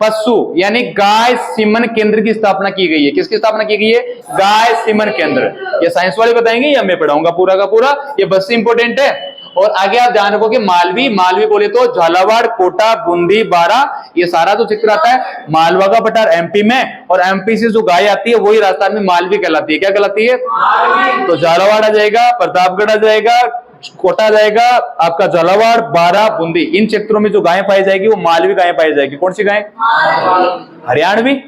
पशु यानी गाय सीमन केंद्र की स्थापना की गई है। किसकी स्थापना की गई है? गाय सीमन केंद्र। ये साइंस वाले बताएंगे, ये मैं पढ़ाऊंगा पूरा का पूरा। ये बस्सी इंपोर्टेंट है। और आगे आप ध्यान रखो कि मालवी, मालवी बोले तो झालावाड़, कोटा, बूंदी, बारा, ये सारा जो चित्र आता है, मालवा का पठार एमपी में, और एमपी से जो गाय आती है वही राजस्थान में मालवी कहलाती है। क्या कहलाती है? तो झालावाड़ आ जाएगा, प्रतापगढ़ आ जाएगा, कोटा आ जाएगा, आपका झालावाड़, बारा, बूंदी, इन क्षेत्रों में जो गायें पाई जाएगी वो मालवी गायें पाई जाएगी। कौन सी गायें? हरियाणवी।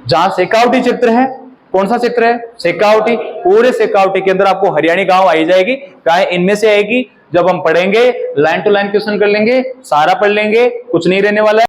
जहां शेखावटी क्षेत्र है, कौन सा क्षेत्र है? शेखावटी। पूरे शेखावटी के अंदर आपको हरियाणी गांव आई जाएगी, गाय इनमें से आएगी। जब हम पढ़ेंगे लाइन टू लाइन क्वेश्चन कर लेंगे, सारा पढ़ लेंगे, कुछ नहीं रहने वाला है।